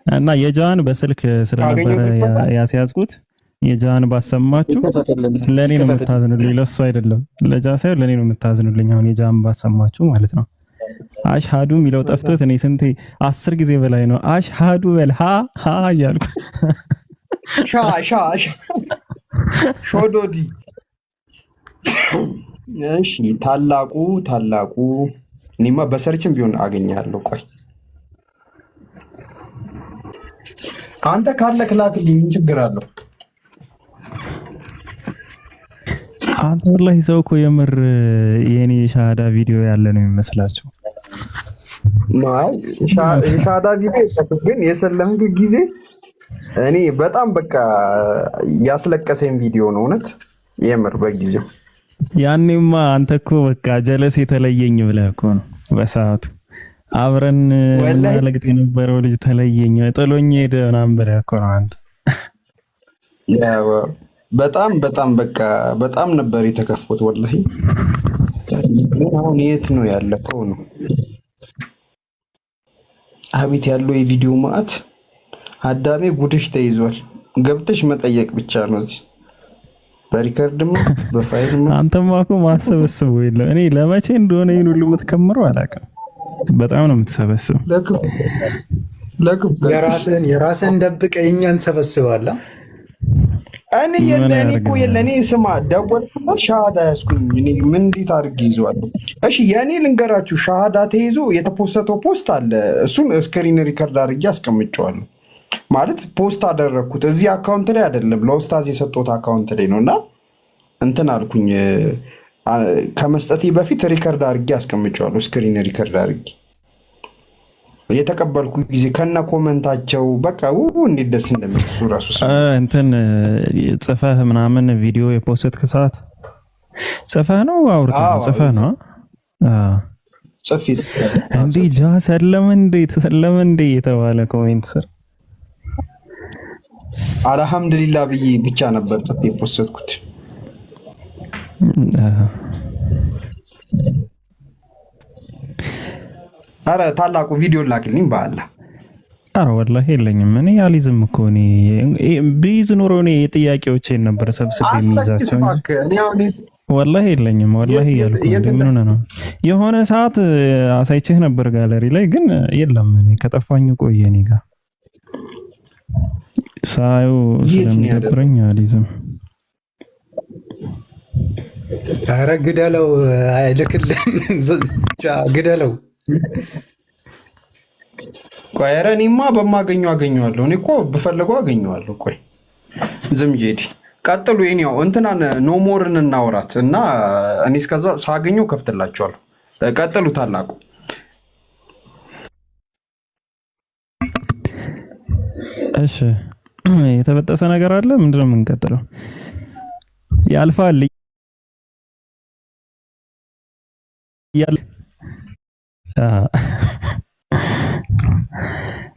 እና የጃን በስልክ ስለነበረ ያስያዝኩት የጃን ባሰማችሁ ለኔ ነው የምታዝኑልኝ፣ ለሱ አይደለም። ለጃ ሳይሆን ለኔ ነው የምታዝኑልኝ። አሁን የጃን ባሰማችሁ ማለት ነው። አሽሃዱ ሚለው ጠፍቶት እኔ ስንቴ 10 ጊዜ በላይ ነው አሽሃዱ በል ሃ እያልኩ ሾዶዲ። እሺ ታላቁ እኔማ በሰርችም ቢሆን አገኛለሁ። ቆይ አንተ ካለ ክላክልኝ፣ ምን ችግር አለው? አንተ ወላሂ ሰው እኮ የምር የኔ ሻሃዳ ቪዲዮ ያለ ነው የሚመስላችሁ። የሻሃዳ ቪዲዮ ግን የሰለምክ ጊዜ እኔ በጣም በቃ ያስለቀሰኝ ቪዲዮ ነው እውነት የምር በጊዜው። ያኔማ አንተ እኮ በቃ ጀለስ የተለየኝ ብለህ እኮ ነው በሰዓቱ አብረን ማለግጥ የነበረው ልጅ ተለየኝ ጥሎኝ ሄደ ምናምን ብለህ እኮ ነው አንተ። በጣም በቃ በጣም ነበር የተከፉት ወላሂ። አሁን የት ነው ያለከው ነው? አቤት ያለው የቪዲዮ ማዕት አዳሜ ጉድሽ ተይዟል። ገብተሽ መጠየቅ ብቻ ነው እዚህ በሪከርድም በፋይልም። አንተማ እኮ ማሰበስቡ የለም። እኔ ለመቼ እንደሆነ ይሄን ሁሉ የምትከምረው አላውቅም። በጣም ነው የምትሰበስበው። የራስህን ደብቀህ የእኛን ሰበስባለህ። እኔ እኮ የለኔ ስማ ደወልኩለት ሻሃዳ ያዝኩኝ። እኔ ምን እንዴት አድርጌ ይዘዋለሁ? እሺ የእኔ ልንገራችሁ፣ ሻሃዳ ተይዞ የተፖስተው ፖስት አለ። እሱን ስክሪን ሪከርድ አድርጌ አስቀምጨዋለሁ። ማለት ፖስት አደረግኩት እዚህ አካውንት ላይ አይደለም፣ ለኡስታዝ የሰጠሁት አካውንት ላይ ነው። እና እንትን አልኩኝ ከመስጠቴ በፊት ሪከርድ አድርጌ አስቀምጨዋለሁ። ስክሪን ሪከርድ አድርጌ የተቀበልኩ ጊዜ ከነ ኮመንታቸው በቃ እንዴት ደስ እንደሚል እሱ ራሱ እንትን ጽፈህ ምናምን ቪዲዮ የፖስትክ ሰዓት ጽፈህ ነው አውርተህ ጽፈህ ነው ጽፊ እንዴ ጃ ሰለመ እንዴ የተባለ ኮሜንት ስር አልሐምዱሊላህ ብዬ ብቻ ነበር ጽፌ የፖስትኩት። አረ ታላቁ ቪዲዮ ላክልኝ በአላ። አረ ወላሂ የለኝም። እኔ አሊዝም እኮ እኔ ቢዝ ኑሮ እኔ የጥያቄዎቼን ነበር ሰብስቤ የሚይዛቸው ወላሂ የለኝም። ወላሂ ያልኩ ምን ሆነ ነው የሆነ ሰዓት አሳይቼህ ነበር ጋለሪ ላይ ግን የለም። እኔ ከጠፋኝ ቆየ እኔ ጋር ሳዩ ስለሚደብረኝ አሊዝም። አረ ግደለው አይልክልም ግደለው። ቆይ ኧረ እኔማ በማገኘው አገኘዋለሁ። እኔ እኮ ብፈልገው አገኘዋለሁ። ቆይ ዝም ጄዲ ቀጥሉ። የኔው እንትናን ኖሞርን እናውራት እና እኔ እስከዛ ሳገኘው ከፍትላችኋለሁ። ቀጥሉ ታላቁ። እሺ የተበጠሰ ነገር አለ። ምንድነው የምንቀጥለው? ያልፋል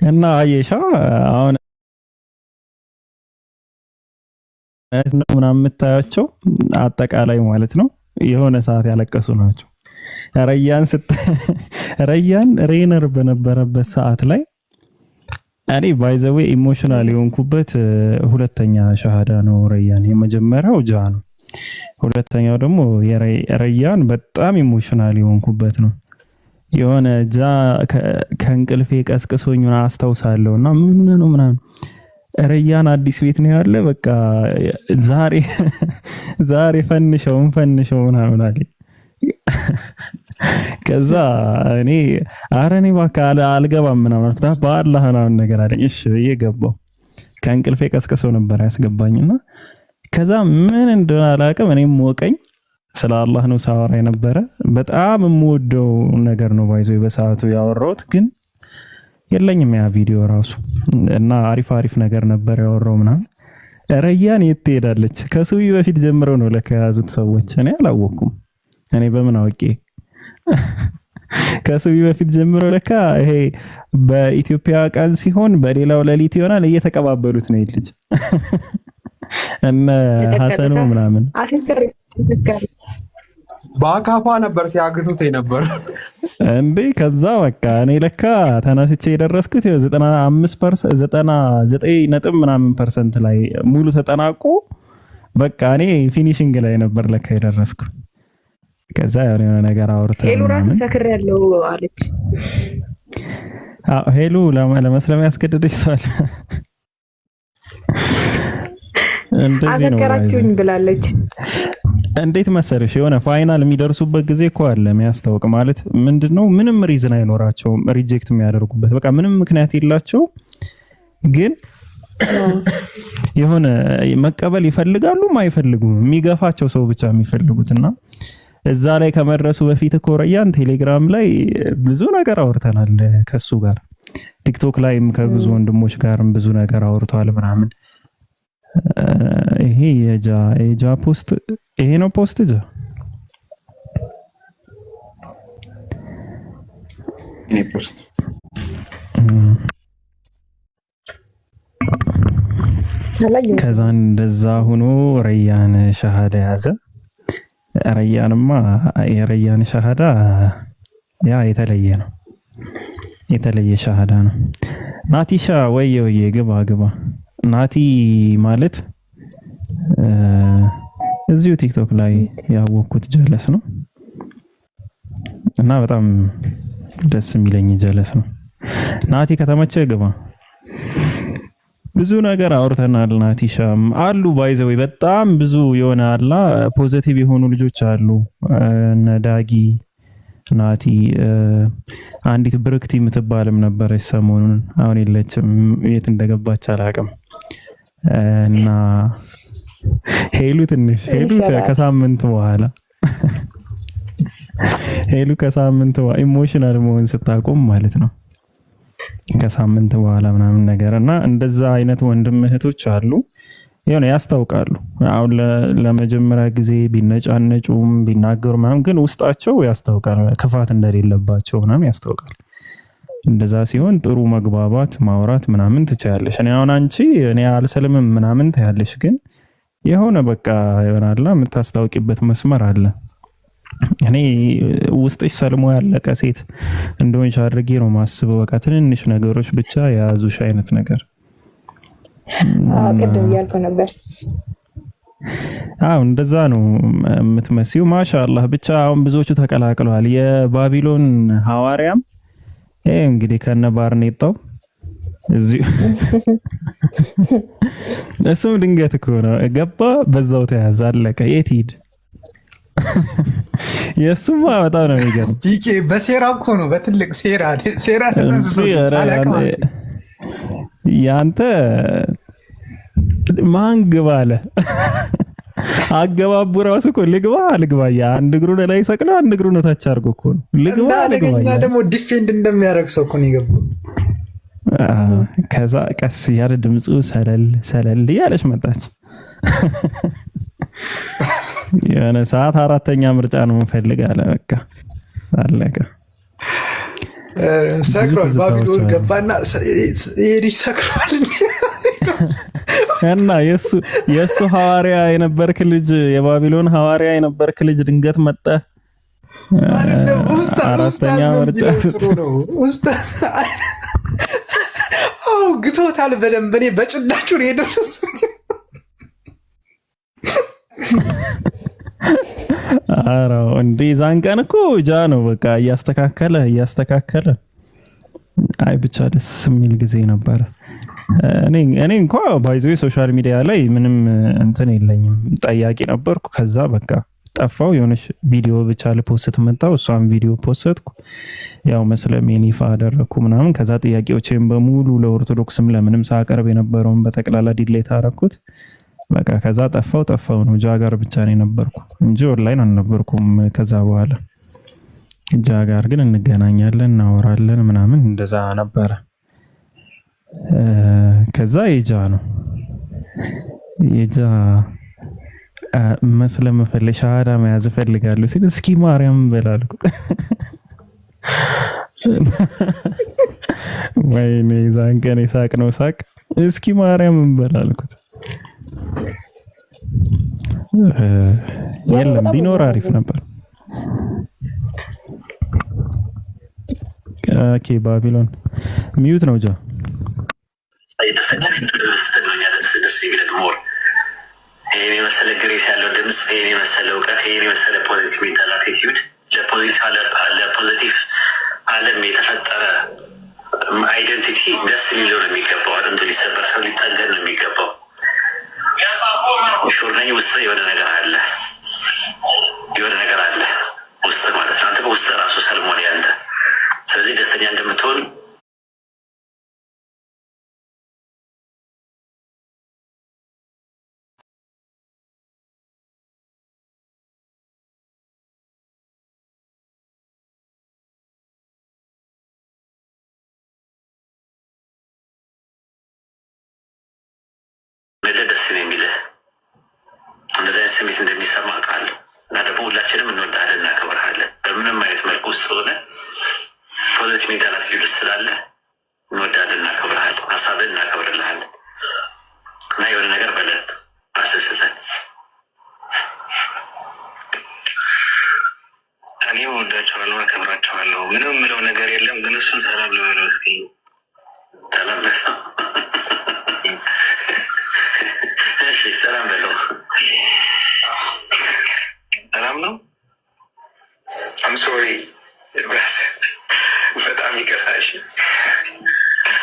እና አየሻ አሁን ምናምን የምታያቸው አጠቃላይ ማለት ነው የሆነ ሰዓት ያለቀሱ ናቸው። ረያን ሬነር በነበረበት ሰዓት ላይ እኔ ባይዘዌ ኢሞሽናል የሆንኩበት ሁለተኛ ሻሃዳ ነው ረያን። የመጀመሪያው ጃ ነው፣ ሁለተኛው ደግሞ ረያን በጣም ኢሞሽናል የሆንኩበት ነው። የሆነ ጃ ከእንቅልፌ ቀስቅሶኝ አስታውሳለሁና ምን ነው ምናምን ረያን አዲስ ቤት ነው ያለ በቃ ዛሬ ፈንሸው ምናምን አለኝ። ከዛ እኔ አረኔ ባካ አልገባም ምናምን በአላህ ምናምን ነገር አለኝ። እሺ ብዬ ገባሁ። ከእንቅልፌ ቀስቅሶ ነበር ያስገባኝና ከዛ ምን እንደሆነ አላውቅም እኔም ሞቀኝ። ስለ አላህ ነው ሳወራ የነበረ። በጣም የምወደው ነገር ነው ባይዞ በሰዓቱ ያወራሁት ግን የለኝም ያ ቪዲዮ ራሱ እና አሪፍ ነገር ነበር ያወራው ምናምን። ረያን የት ትሄዳለች? ከሱቢ በፊት ጀምሮ ነው ለከያዙት ሰዎች። እኔ አላወኩም። እኔ በምን አውቄ ከሱቢ በፊት ጀምሮ ለካ ይሄ በኢትዮጵያ ቀን ሲሆን በሌላው ሌሊት ይሆናል እየተቀባበሉት ነው ልጅ እነ ሐሰኑ ምናምን በአካፋ ነበር ሲያግቱት የነበር እንዴ። ከዛ በቃ እኔ ለካ ተነስቼ የደረስኩት 95% 99 ነጥብ ምናምን ፐርሰንት ላይ ሙሉ ተጠናቆ በቃ እኔ ፊኒሺንግ ላይ ነበር ለካ የደረስኩ። ከዛ የሆነ ነገር አውርተን ሄሉ ራሱ ሰክሬያለሁ አለች። ሄሉ ለመስለም ያስገደደች ሰው አለ እንደዚህ ነው አዘከራችሁኝ ብላለች። እንዴት መሰለሽ የሆነ ፋይናል የሚደርሱበት ጊዜ እኮ አለ የሚያስታውቅ ማለት ምንድነው? ምንም ሪዝን አይኖራቸውም ሪጀክት የሚያደርጉበት በቃ ምንም ምክንያት የላቸው፣ ግን የሆነ መቀበል ይፈልጋሉ አይፈልጉም፣ የሚገፋቸው ሰው ብቻ የሚፈልጉትና እዛ ላይ ከመድረሱ በፊት እኮ ረያን ቴሌግራም ላይ ብዙ ነገር አውርተናል ከሱ ጋር፣ ቲክቶክ ላይም ከብዙ ወንድሞች ጋርም ብዙ ነገር አውርቷል ምናምን። ይሄ የጃ ፖስት ይሄ ነው ፖስት ጃ እኔ ፖስት ከዛ እንደዛ ሆኖ ረያን ሸሃዳ ያዘ። ረያንማ የረያን ሸሃዳ ያ የተለየ ነው፣ የተለየ ሸሃዳ ነው። ናቲሻ ወየ ግባ ናቲ ማለት እዚሁ ቲክቶክ ላይ ያወቅኩት ጀለስ ነው እና በጣም ደስ የሚለኝ ጀለስ ነው። ናቲ ከተመቸ ግባ። ብዙ ነገር አውርተናል። ናቲሻም አሉ ባይዘው በጣም ብዙ የሆነ አላ ፖዚቲቭ የሆኑ ልጆች አሉ። ነዳጊ ናቲ፣ አንዲት ብርክቲ የምትባልም ነበረች ሰሞኑን፣ አሁን የለችም፣ የት እንደገባች አላውቅም። እና ሄሉ ከሳምንት በኋላ ኢሞሽናል መሆን ስታቆም ማለት ነው ከሳምንት በኋላ ምናምን ነገር እና እንደዛ አይነት ወንድም እህቶች አሉ። የሆነ ያስታውቃሉ። አሁን ለመጀመሪያ ጊዜ ቢነጫነጩም ቢናገሩ ምናምን ግን ውስጣቸው ያስታውቃል፣ ክፋት እንደሌለባቸው ምናምን ያስታውቃል። እንደዛ ሲሆን ጥሩ መግባባት ማውራት ምናምን ትችያለሽ። እኔ አሁን አንቺ እኔ አልሰልምም ምናምን ታያለሽ፣ ግን የሆነ በቃ ይሆናል የምታስታውቂበት መስመር አለ። እኔ ውስጥሽ ሰልሞ ያለቀ ሴት እንደሆንሽ አድርጌ ነው ማስበው። በቃ ትንንሽ ነገሮች ብቻ የያዙሽ አይነት ነገር። ቅድም እያልከው ነበር። እንደዛ ነው የምትመስዩ። ማሻአላህ ብቻ አሁን ብዙዎቹ ተቀላቅለዋል። የባቢሎን ሐዋርያም እንግዲህ ከነ ባርኔጣው እዚሁ እሱም ድንገት እኮ ነው ገባ፣ በዛው ተያዘ፣ አለቀ። የት ሂድ? የሱማ በጣም ነው የሚገርም። በሴራ እኮ ነው፣ በትልቅ ሴራ ተነስሶ ያንተ ማን ግባ አለ። አገባቡ ራሱ እኮ ልግባ አንድ እግሩን ላይ ሰቅሎ አንድ እግሩን ታች አድርጎ እኮ ነው ልግባ። ደግሞ ዲፌንድ እንደሚያደርግ ሰው እኮ ነው የገባው። ከዛ ቀስ ያለ ድምፁ ሰለል ያለች መጣች። የሆነ ሰዓት አራተኛ ምርጫ ነው የምፈልግ አለ። በቃ አለቀ። ሰክሯል። ባቢሎን ገባና ይሄ ሰክሯል። እና የሱ ሐዋርያ የነበርክ ልጅ የባቢሎን ሐዋርያ የነበርክ ልጅ ድንገት መጣ። አራተኛ ምርጫ ግቶታል በደንብ። እኔ በጭዳችሁ ነው የደረሱት። አራው እንዴ ዛን ቀን እኮ ጃ ነው በቃ እያስተካከለ አይ ብቻ ደስ የሚል ጊዜ ነበር። እኔ እንኳን ባይዘው ሶሻል ሚዲያ ላይ ምንም እንትን የለኝም፣ ጠያቂ ነበርኩ። ከዛ በቃ ጠፋው። የሆነች ቪዲዮ ብቻ ልፖስት መጣው፣ እሷም ቪዲዮ ፖስትኩ፣ ያው መስለሜን ይፋ አደረኩ ምናምን። ከዛ ጥያቄዎቼን በሙሉ ለኦርቶዶክስም ለምንም ሳቀርብ የነበረውን በጠቅላላ ዲሌት አደረኩት። በቃ ከዛ ጠፋው ነው። ጃ ጋር ብቻ ነው የነበርኩ እንጂ ኦንላይን አልነበርኩም። ከዛ በኋላ ጃ ጋር ግን እንገናኛለን፣ እናወራለን ምናምን እንደዛ ነበረ። ከዛ የጃ መስለም ሻሃዳ መያዝ እፈልጋለሁ ሲል እስኪ ማርያም በላልኩ። ወይኔ ዛን ቀን ሳቅ ነው ሳቅ። እስኪ ማርያም በላልኩት። የለም ቢኖር አሪፍ ነበር። ኦኬ ባቢሎን ሚዩት ነው ጃ ይሄን የመሰለ ግሬስ ያለው ድምፅ፣ ይሄን የመሰለ እውቀት፣ ይሄን የመሰለ ፖዚቲቭ ሜንታል አቲቲዩድ ለፖዚቲቭ ዓለም የተፈጠረ አይደንቲቲ ደስ ሊለው ነው የሚገባው። አጥንቱ ሊሰበር ሰው ሊጠገን ነው የሚገባው። ሹር ነኝ ውስጥ የሆነ ነገር አለ ውስጥ ማለት ነው። አንተ ውስጥ ራሱ ሰልሞን ያንተ። ስለዚህ ደስተኛ እንደምትሆን ደስ ነው የሚልህ እንደዚህ አይነት ስሜት እንደሚሰማ ቃለሁ እና ደግሞ ሁላችንም እንወዳለን እናከብርሃለን። በምንም አይነት መልኩ ውስጥ ሆነ ፖዚቲቭ ሜንታል አቲቲዩድ ስላለ እንወዳለን እናከብርሃለን፣ ሀሳብን እናከብርልሃለን እና የሆነ ነገር በለን አስደስተን። እኔ እወዳቸዋለሁ፣ አከብራቸዋለሁ። ምንም የምለው ነገር የለም፣ ግን እሱን ሰላም ልበለው እስኪ። ሰላም በለው ሰላም በለው። ሰላም ነው። አም ሶሪ በጣም ይቅርታሽ።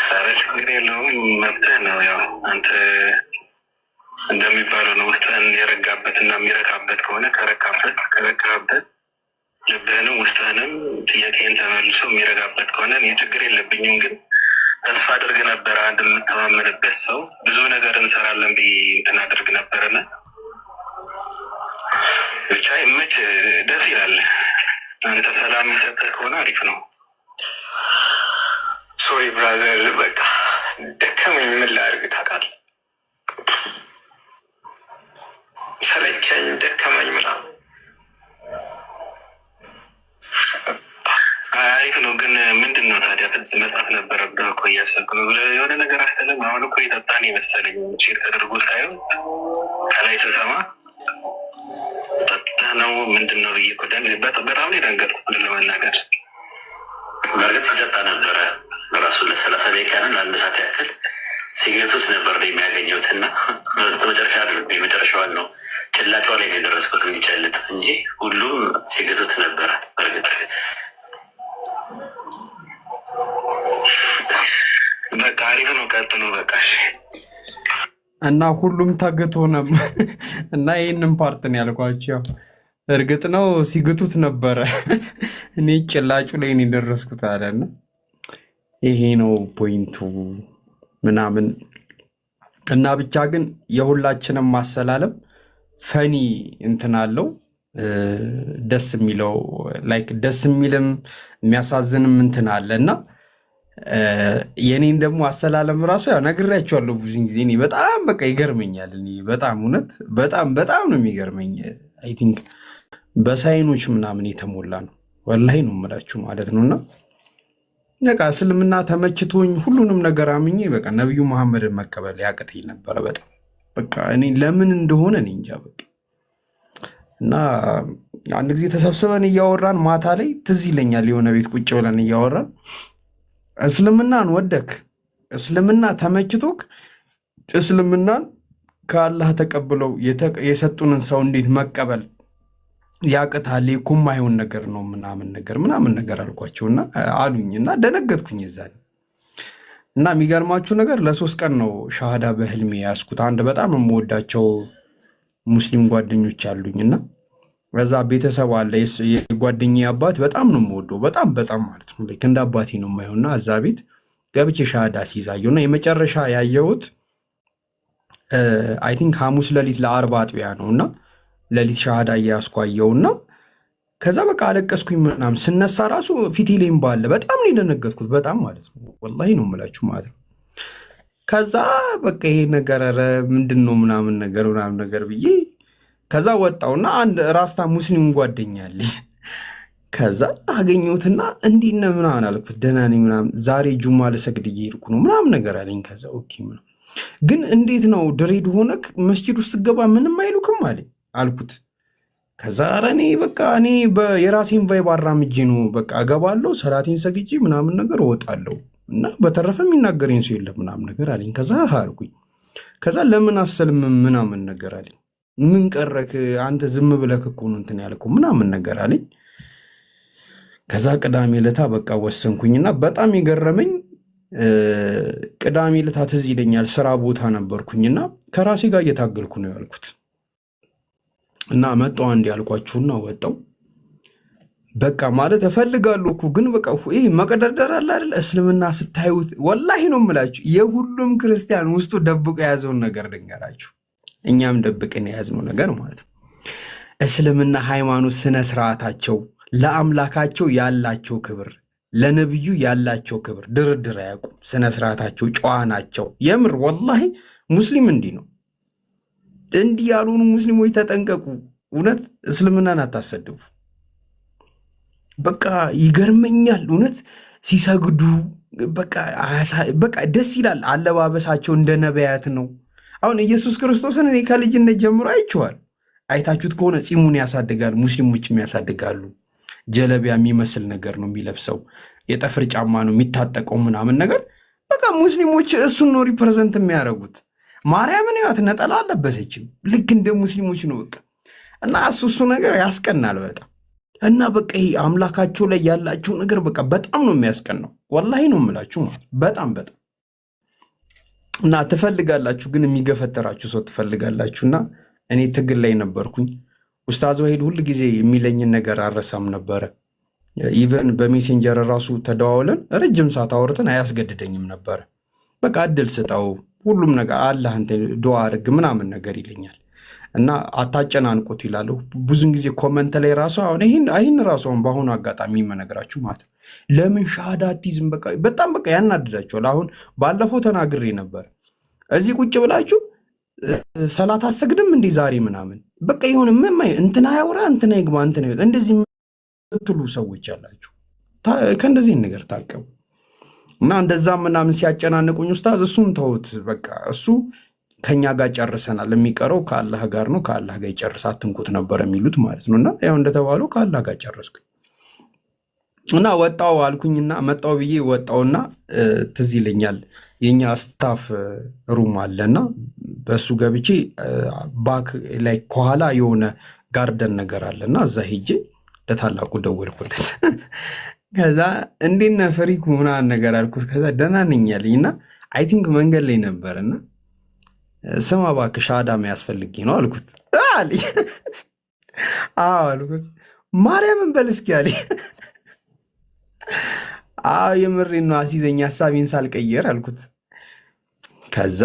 ኧረ ችግር የለውም፣ መብትህ ነው። ያው አንተ እንደሚባለው ነው። ውስጥህን የረጋበት እና የሚረካበት ከሆነ ከረካበት ልብህንም ውስጥህንም ጥያቄን ተመልሶ የሚረጋበት ከሆነ እኔ ችግር የለብኝም። ግን ተስፋ አድርግ ነበረ አንድ የምተማመንበት ሰው ብዙ ነገር እንሰራለን ብዬ እንትን አድርግ ነበረና ብቻ ይመች፣ ደስ ይላል። አንተ ሰላም የሚሰጥህ ከሆነ አሪፍ ነው። ሶሪ ብራዘር፣ በቃ ደከመኝ። ምን ላድርግ ታውቃለህ? ሰለቸኝ፣ ደከመኝ ምናምን። አሪፍ ነው። ግን ምንድን ነው ታዲያ ፍጽ መጽሐፍ ነበረብህ እኮ እያሰብክ ነው ብለህ የሆነ ነገር አትልም? አሁን እኮ የጠጣን የመሰለኝ ቼክ ተደርጎ ሳይሆን ከላይ ስሰማ ጠጥተህ ነው ምንድን ነው ብዬ እኮ በጣም ነው የደነገጥኩት ለመናገር። በእርግጥ ሲጠጣ ነበረ በራሱ ለ30 ደቂቃ ነው ለአንድ ሰዓት ያክል ሲገቱት ነበር ነው የሚያገኘሁት እና በስተመጨረሻ የመጨረሻዋን ነው ጭላጫ ላይ ነው የደረስኩት እንዲጨልጥ እንጂ ሁሉም ሲገቱት ነበረ። በእርግጥ በቃ አሪፍ ነው። ቀጥሎ በቃ እና ሁሉም ታግቶ ነበር እና ይህንን ፓርትን ያልኳቸው እርግጥ ነው ሲግቱት ነበረ። እኔ ጭላጩ ላይ ነው የደረስኩት አለና ይሄ ነው ፖይንቱ ምናምን እና ብቻ ግን የሁላችንም ማሰላለም ፈኒ እንትን አለው። ደስ የሚለው ላይክ ደስ የሚልም የሚያሳዝንም እንትን አለ እና የኔን ደግሞ አሰላለም ራሱ ያው ነግሬያቸዋለሁ ብዙ ጊዜ። እኔ በጣም በቃ ይገርመኛል። እኔ በጣም እውነት በጣም ነው የሚገርመኝ። አይ ቲንክ በሳይኖች ምናምን የተሞላ ነው ወላሂ ነው የምላችሁ ማለት ነው። እና በቃ እስልምና ተመችቶኝ ሁሉንም ነገር አምኜ በቃ ነብዩ መሐመድን መቀበል ያቅተኝ ነበረ በጣም በቃ እኔ ለምን እንደሆነ እኔ እንጃ በቃ። እና አንድ ጊዜ ተሰብስበን እያወራን ማታ ላይ ትዝ ይለኛል የሆነ ቤት ቁጭ ብለን እያወራን እስልምናን ወደክ እስልምና ተመችቶክ እስልምናን ከአላህ ተቀብለው የሰጡንን ሰው እንዴት መቀበል ያቅታል? ኩማ ይሁን ነገር ነው ምናምን ነገር አልኳቸውና አሉኝና ደነገጥኩኝ እዛን። እና የሚገርማችሁ ነገር ለ3 ቀን ነው ሻሃዳ በህልሜ ያስኩት። አንድ በጣም የምወዳቸው ሙስሊም ጓደኞች አሉኝና በዛ ቤተሰብ አለ። የጓደኛዬ አባት በጣም ነው የምወደው በጣም ማለት ነው ልክ እንደ አባቴ ነው የማየውና እዛ ቤት ገብቼ ሻሃዳ ሲይዛየውና የመጨረሻ ያየሁት አይ ቲንክ ሐሙስ ሌሊት ለ40 አጥቢያ ነውና ሌሊት ሻሃዳ እያስኳየውና ከዛ በቃ አለቀስኩኝ ምናምን። ስነሳ ራሱ ፊቴ ላይም ባለ በጣም ነው የደነገጥኩት በጣም ማለት ነው ወላሂ ነው የምላችሁ ማለት ነው። ከዛ በቃ ይሄ ነገር ኧረ ምንድን ነው ምናምን ነገር ብዬ ከዛ ወጣውና አንድ ራስታ ሙስሊም ጓደኛ አለኝ። ከዛ አገኘሁትና እንዲህ ነው ምናምን አልኩት። ደህና ነኝ ምናምን ዛሬ ጁማ ልሰግድ እየሄድኩ ነው ምናምን ነገር አለኝ። ከዛ ኦኬ ምናምን ግን እንዴት ነው ድሬድ ሆነክ መስጂድ ውስጥ ገባ ምንም አይሉክም አለኝ አልኩት። ከዛ ኧረ እኔ በቃ እኔ የራሴን ቫይብ አራምጄ ነው በቃ እገባለሁ፣ ሰላቴን ሰግጄ ምናምን ነገር እወጣለሁ እና በተረፈ የሚናገረኝ ሰው የለም ምናምን ነገር አለኝ። ከዛ አልኩኝ። ከዛ ለምን አሰልም ምናምን ነገር አለኝ። ምን ቀረክ አንተ ዝም ብለህ እኮ ነው እንትን ያልከው ምናምን ነገር አለኝ። ከዛ ቅዳሜ ዕለት በቃ ወሰንኩኝና በጣም የገረመኝ ቅዳሜ ዕለት ትዝ ይለኛል ስራ ቦታ ነበርኩኝና ከራሴ ጋር እየታገልኩ ነው ያልኩት እና መጣሁ አንድ ያልኳችሁና ወጣው በቃ ማለት እፈልጋለሁ እኮ ግን በቃ ይሄ መቀደርደር አለ አይደል? እስልምና ስታዩት ወላሂ ነው የምላችሁ የሁሉም ክርስቲያን ውስጡ ደብቆ የያዘውን ነገር ልንገራችሁ። እኛም ደብቀን የያዝነው ነገር ማለት ነው። እስልምና ሃይማኖት ስነ ስርዓታቸው፣ ለአምላካቸው ያላቸው ክብር፣ ለነብዩ ያላቸው ክብር ድርድር አያውቁም። ስነ ስርዓታቸው ጨዋ ናቸው። የምር ወላሂ ሙስሊም እንዲህ ነው። እንዲህ ያልሆኑ ሙስሊሞች ተጠንቀቁ። እውነት እስልምናን አታሰድቡ። በቃ ይገርመኛል እውነት ሲሰግዱ በቃ ደስ ይላል። አለባበሳቸው እንደ ነቢያት ነው። አሁን ኢየሱስ ክርስቶስን እኔ ከልጅነት ጀምሮ አይቼዋለሁ። አይታችሁት ከሆነ ፂሙን ያሳድጋል፣ ሙስሊሞችም ያሳድጋሉ። ጀለቢያ የሚመስል ነገር ነው የሚለብሰው፣ የጠፍር ጫማ ነው የሚታጠቀው ምናምን ነገር። በቃ ሙስሊሞች እሱን ነው ሪፕሬዘንት የሚያደርጉት። ማርያምን ያት ነጠላ አለበሰችም፣ ልክ እንደ ሙስሊሞች ነው በቃ። እና እሱ ነገር ያስቀናል በጣም። እና በቃ ይሄ አምላካቸው ላይ ያላቸው ነገር በቃ በጣም ነው የሚያስቀናው። ወላሂ ነው የምላችሁ በጣም በጣም። እና ትፈልጋላችሁ ግን የሚገፈተራችሁ ሰው ትፈልጋላችሁ። እና እኔ ትግል ላይ ነበርኩኝ። ኡስታዝ ወሂድ ሁል ጊዜ የሚለኝን ነገር አረሳም ነበረ። ኢቨን በሜሴንጀር ራሱ ተደዋውለን ረጅም ሰዓት አውርተን አያስገድደኝም ነበረ። በቃ እድል ስጠው ሁሉም ነገር አላህ እንትን ዱዓ አድርግ ምናምን ነገር ይለኛል። እና አታጨናንቁት ይላሉ ብዙን ጊዜ ኮመንት ላይ ራሱ። አሁን ይህን ራሱ አሁን በአሁኑ አጋጣሚ መነግራችሁ ማለት ነው። ለምን ሻሃዳ አትይዝም? በጣም በቃ ያናድዳቸዋል። አሁን ባለፈው ተናግሬ ነበር። እዚህ ቁጭ ብላችሁ ሰላት አሰግድም እንዲህ ዛሬ ምናምን በቃ የሆነ እንትና ያውራ እንትና ይግባ እንትና ይወጣ እንደዚህ የምትሉ ሰዎች አላችሁ። ከእንደዚህ ነገር ታቀቡ። እና እንደዛም ምናምን ሲያጨናንቁኝ ኡስታዝ እሱን ተውት በቃ እሱ ከኛ ጋር ጨርሰናል፣ የሚቀረው ከአላህ ጋር ነው፣ ከአላህ ጋር ይጨርስ አትንኩት ነበር የሚሉት ማለት ነው። እና ያው እንደተባለው ከአላህ ጋር ጨረስኩኝ እና ወጣው አልኩኝና መጣው ብዬ ወጣውና ትዝ ይለኛል የኛ ስታፍ ሩም አለና በሱ ገብቼ ባክ ላይ ከኋላ የሆነ ጋርደን ነገር አለና እዛ ሄጄ ለታላቁ ደወልኩለት። ከዛ እንዴት ነህ ፍሪኩ ምናምን ነገር አልኩት። ከዛ ደህና ነኝ አለኝና አይ ቲንክ መንገድ ላይ ነበርና ስማ እባክህ ሻሃዳ የሚያስፈልግ ነው አልኩት። አለኝ አዎ አልኩት። ማርያምን በል እስኪ አለኝ። አዎ የምሬን ነው አስይዘኝ ሀሳቤን ሳልቀየር አልኩት። ከዛ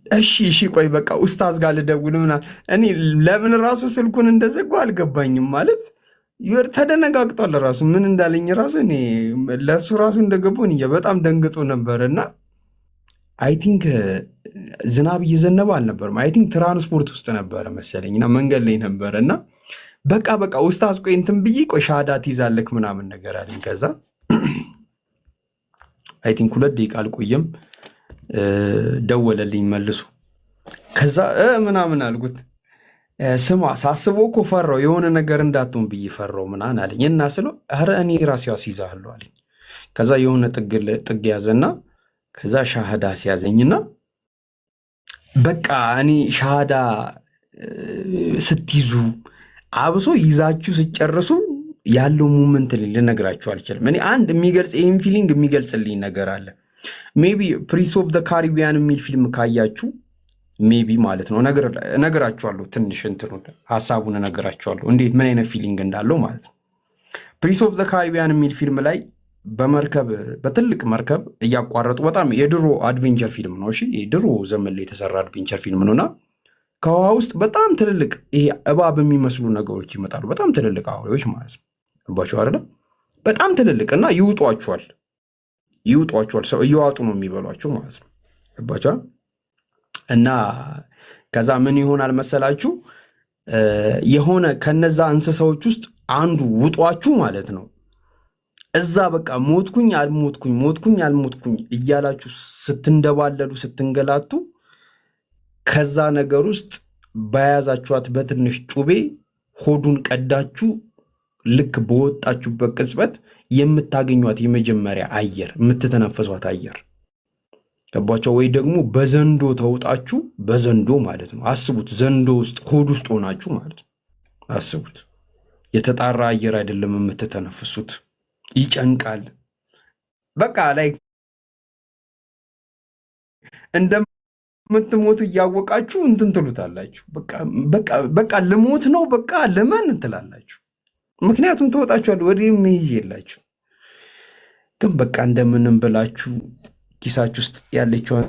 እሺ ቆይ በቃ ኡስታዝ ጋር ልደውል ምናምን። እኔ ለምን ራሱ ስልኩን እንደዘጋው አልገባኝም። ማለት ተደነጋግጧል ራሱ ምን እንዳለኝ ራሱ እኔ ለእሱ ራሱ እንደገባው እኔ በጣም ደንግጦ ነበርና አይ ቲንክ ዝናብ እየዘነበ አልነበርም። አይ ቲንክ ትራንስፖርት ውስጥ ነበረ መሰለኝና መንገድ ላይ ነበረ እና በቃ ኡስታዝ ቆይ እንትን ብዬ ቆይ ሻሃዳ ትይዛለክ ምናምን ነገር አለኝ። ከዛ አይ ቲንክ 2 ደቂቃ አልቆየም ደወለልኝ መልሶ። ከዛ ምናምን አልኩት። ስማ ሳስበው እኮ ፈራው የሆነ ነገር እንዳትሆን ብዬ ፈራው ምናምን አለኝ። እና ስለው ኧረ እኔ ራሴ አስይዛለሁ አለኝ። ከዛ የሆነ ጥግ ያዘና ከዛ ሻሃዳ ሲያዘኝና በቃ እኔ ሻሃዳ ስትይዙ አብሶ ይዛችሁ ስጨርሱ ያለው ሙመንት ልነግራችሁ አልችልም። እኔ አንድ የሚገልጽ ይህን ፊሊንግ የሚገልጽልኝ ነገር አለ። ሜቢ ፕሪንስ ኦፍ ዘ ካሪቢያን የሚል ፊልም ካያችሁ ሜቢ ማለት ነው እነግራችኋለሁ። ትንሽ እንትኑን ሀሳቡን እነግራችኋለሁ እንዴት ምን አይነት ፊሊንግ እንዳለው ማለት ነው። ፕሪንስ ኦፍ ዘ ካሪቢያን የሚል ፊልም ላይ በመርከብ በትልቅ መርከብ እያቋረጡ በጣም የድሮ አድቬንቸር ፊልም ነው። እሺ የድሮ ዘመን ላይ የተሰራ አድቬንቸር ፊልም ነውና ከውሃ ውስጥ በጣም ትልልቅ ይሄ እባብ የሚመስሉ ነገሮች ይመጣሉ። በጣም ትልልቅ አውሬዎች ማለት ነው። ገባችሁ አይደለ? በጣም ትልልቅ እና ይውጧቸዋል። ሰው እየዋጡ ነው የሚበሏቸው ማለት ነው። ገባችሁ? እና ከዛ ምን ይሆናል መሰላችሁ የሆነ ከነዛ እንስሳዎች ውስጥ አንዱ ውጧችሁ ማለት ነው። እዛ በቃ ሞትኩኝ አልሞትኩኝ እያላችሁ ስትንደባለሉ ስትንገላቱ ከዛ ነገር ውስጥ በያዛችኋት በትንሽ ጩቤ ሆዱን ቀዳችሁ ልክ በወጣችሁበት ቅጽበት የምታገኟት የመጀመሪያ አየር የምትተነፈሷት አየር ገባቸው ወይ? ደግሞ በዘንዶ ተውጣችሁ በዘንዶ ማለት ነው። አስቡት፣ ዘንዶ ውስጥ ሆድ ውስጥ ሆናችሁ ማለት ነው። አስቡት፣ የተጣራ አየር አይደለም የምትተነፍሱት፣ ይጨንቃል። በቃ ላይ እንደምትሞቱ እያወቃችሁ እንትን ትሉታላችሁ። በቃ ልሞት ነው በቃ ለምን እንትላላችሁ። ምክንያቱም ተወጣችኋል፣ ወዲህም መሄድ የላችሁ። ግን በቃ እንደምንም ብላችሁ ኪሳችሁ ውስጥ ያለችዋን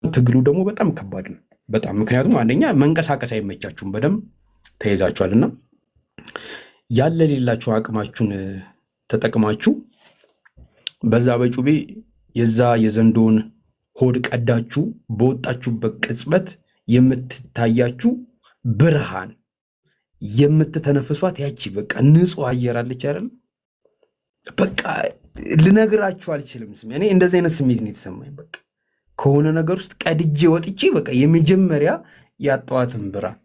ትግሉ ደግሞ በጣም ከባድ ነው። በጣም ምክንያቱም አንደኛ መንቀሳቀስ አይመቻችሁም፣ በደንብ ተይዛችኋልና ያለ ሌላችሁ አቅማችሁን ተጠቅማችሁ በዛ በጩቤ የዛ የዘንዶውን ሆድ ቀዳችሁ በወጣችሁበት ቅጽበት የምትታያችሁ ብርሃን የምትተነፍሷት ያቺ በቃ ንጹህ አየር አለች አይደል? በቃ ልነግራችሁ አልችልም። እኔ እንደዚህ አይነት ስሜት ነው የተሰማኝ። በቃ ከሆነ ነገር ውስጥ ቀድጄ ወጥቼ በቃ የመጀመሪያ ያጣዋትን ብርሃን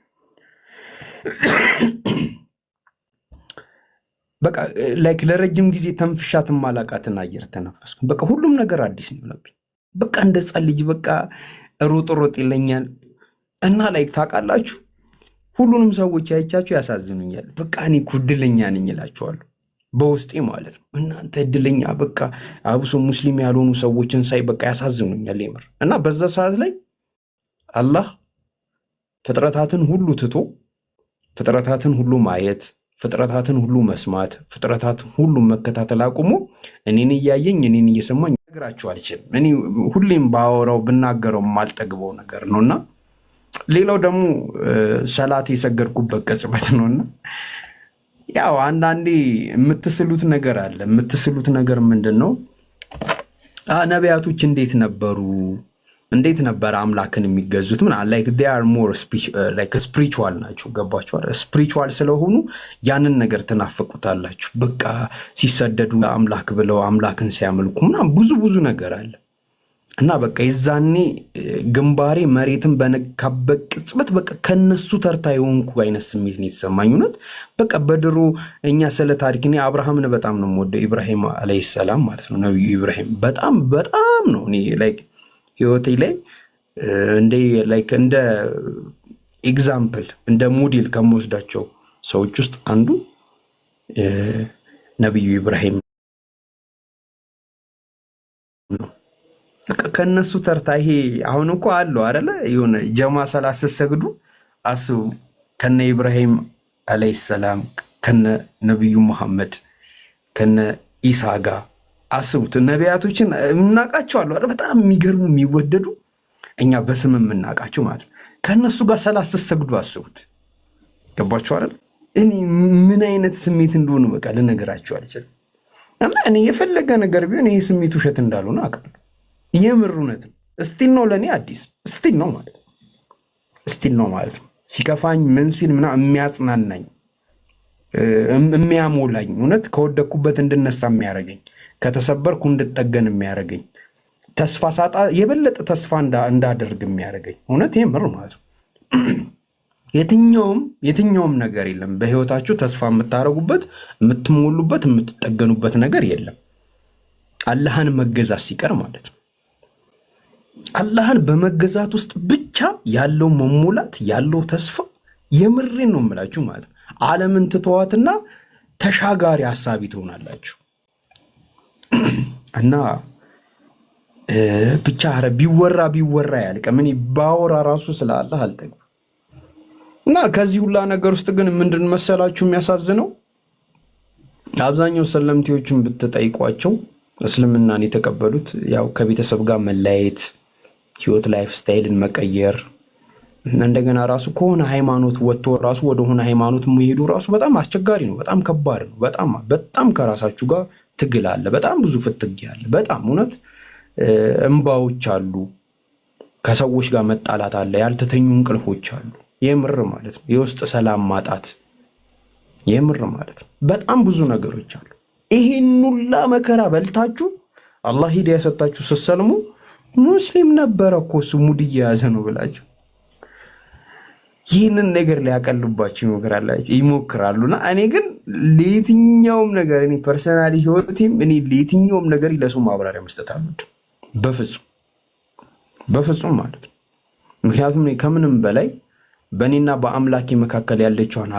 በቃ ላይክ ለረጅም ጊዜ ተንፍሻት ማላቃትን አየር ተነፈስኩ። በቃ ሁሉም ነገር አዲስ ነው ለብኝ። በቃ እንደ ሕፃን ልጅ በቃ ሮጥ ይለኛል እና ላይክ ታውቃላችሁ፣ ሁሉንም ሰዎች አይቻችሁ ያሳዝኑኛል። በቃ እኔ እኮ እድለኛ ነኝ እላችኋለሁ በውስጤ ማለት ነው። እናንተ እድለኛ በቃ አብሶ ሙስሊም ያልሆኑ ሰዎችን ሳይ በቃ ያሳዝኑኛል የምር። እና በዛ ሰዓት ላይ አላህ ፍጥረታትን ሁሉ ትቶ ፍጥረታትን ሁሉ ማየት፣ ፍጥረታትን ሁሉ መስማት፣ ፍጥረታትን ሁሉ መከታተል አቁሞ እኔን እያየኝ እኔን እየሰማኝ ነግራችሁ አልችልም። እኔ ሁሌም ባወራው ብናገረው የማልጠግበው ነገር ነውና ሌላው ደግሞ ሰላት የሰገድኩበት ቅጽበት ነውና ያው አንዳንዴ የምትስሉት ነገር አለ። የምትስሉት ነገር ምንድን ነው? ነቢያቶች እንዴት ነበሩ? እንዴት ነበር አምላክን የሚገዙት? ምን ላይክ they are more spiritual ናቸው። ገባችኋል? ስፒሪቹዋል ስለሆኑ ያንን ነገር ትናፍቁታላችሁ። በቃ ሲሰደዱ አምላክ ብለው አምላክን ሲያመልኩ ምናምን ብዙ ነገር አለ እና በቃ የዛኔ ግንባሬ መሬትን በነካበት ቅጽበት በቃ ከነሱ ተርታ የሆንኩ አይነት ስሜት ነው የተሰማኝ። እውነት በቃ በድሮ እኛ ስለ ታሪክ እኔ አብርሃምን በጣም ነው የምወደው፣ ኢብራሂም አለይሂ ሰላም ማለት ነው። ነብዩ ኢብራሂም በጣም ነው እኔ ላይክ ህይወቴ ላይ እንደ ኤግዛምፕል እንደ ሞዴል ከምወስዳቸው ሰዎች ውስጥ አንዱ ነብዩ ኢብራሂም ነው። ከነሱ ተርታ ይሄ አሁን እኮ አለው አይደለ? የሆነ ጀማ ሰላት ስትሰግዱ አስቡ፣ ከነ ኢብራሂም አለይሂ ሰላም ከነ ነብዩ መሐመድ ከነ ኢሳ ጋር አስቡት። ነቢያቶችን የምናውቃቸው አሉ አይደል? በጣም የሚገርሙ የሚወደዱ እኛ በስም የምናውቃቸው ማለት ነው። ከነሱ ጋር ሰላት ስትሰግዱ አስቡት። ገባችሁ አይደል? እኔ ምን አይነት ስሜት እንደሆነ በቃ ልነግራችሁ አልችልም። እና እኔ የፈለገ ነገር ቢሆን ይሄ ስሜት ውሸት እንዳልሆነ አውቃለሁ። የምር እውነት ነው። እስቲል ነው ለእኔ አዲስ እስቲል ነው ማለት ነው። ሲከፋኝ ምን ሲል ምናምን የሚያጽናናኝ የሚያሞላኝ፣ እውነት ከወደኩበት እንድነሳ የሚያደርገኝ፣ ከተሰበርኩ እንድጠገን የሚያደርገኝ፣ ተስፋ ሳጣ የበለጠ ተስፋ እንዳደርግ የሚያደርገኝ እውነት የምር ማለት ነው። የትኛውም ነገር የለም በህይወታችሁ ተስፋ የምታደርጉበት፣ የምትሞሉበት፣ የምትጠገኑበት ነገር የለም አላህን መገዛት ሲቀር ማለት ነው። አላህን በመገዛት ውስጥ ብቻ ያለው መሞላት ያለው ተስፋ የምሬን ነው የምላችሁ ማለት ነው። ዓለምን ትተዋትና ተሻጋሪ ሀሳቢ ትሆናላችሁ። እና ብቻ ኧረ ቢወራ ያልቀም። እኔ ባወራ ራሱ ስለ አላህ አልጠግብም። እና ከዚህ ሁላ ነገር ውስጥ ግን ምንድን መሰላችሁ የሚያሳዝነው፣ አብዛኛው ሰለምቴዎችን ብትጠይቋቸው እስልምናን የተቀበሉት ያው ከቤተሰብ ጋር መለያየት፣ ህይወት ላይፍ ስታይልን መቀየር፣ እንደገና ራሱ ከሆነ ሃይማኖት ወጥቶ ራሱ ወደሆነ ሃይማኖት መሄዱ ራሱ በጣም አስቸጋሪ ነው። በጣም ከባድ ነው። በጣም ከራሳችሁ ጋር ትግል አለ። በጣም ብዙ ፍትግ አለ። በጣም እውነት እንባዎች አሉ። ከሰዎች ጋር መጣላት አለ። ያልተተኙ እንቅልፎች አሉ። የምር ማለት ነው። የውስጥ ሰላም ማጣት የምር ማለት ነው። በጣም ብዙ ነገሮች አሉ። ይሄን ሁላ መከራ በልታችሁ አላህ ሂዳያ የሰጣችሁ ስትሰልሙ ሙስሊም ነበረ እኮ እሱ ሙድ እየያዘ ነው ብላችሁ ይህንን ነገር ሊያቀልባቸው ይሞክራሉና እኔ ግን ለየትኛውም ነገር እኔ ፐርሰናሊ ህይወቴም እኔ ለየትኛውም ነገር ለሰው ማብራሪያ መስጠት አልወድም። በፍጹም ማለት ነው። ምክንያቱም እኔ ከምንም በላይ በእኔና በአምላኬ መካከል ያለችውን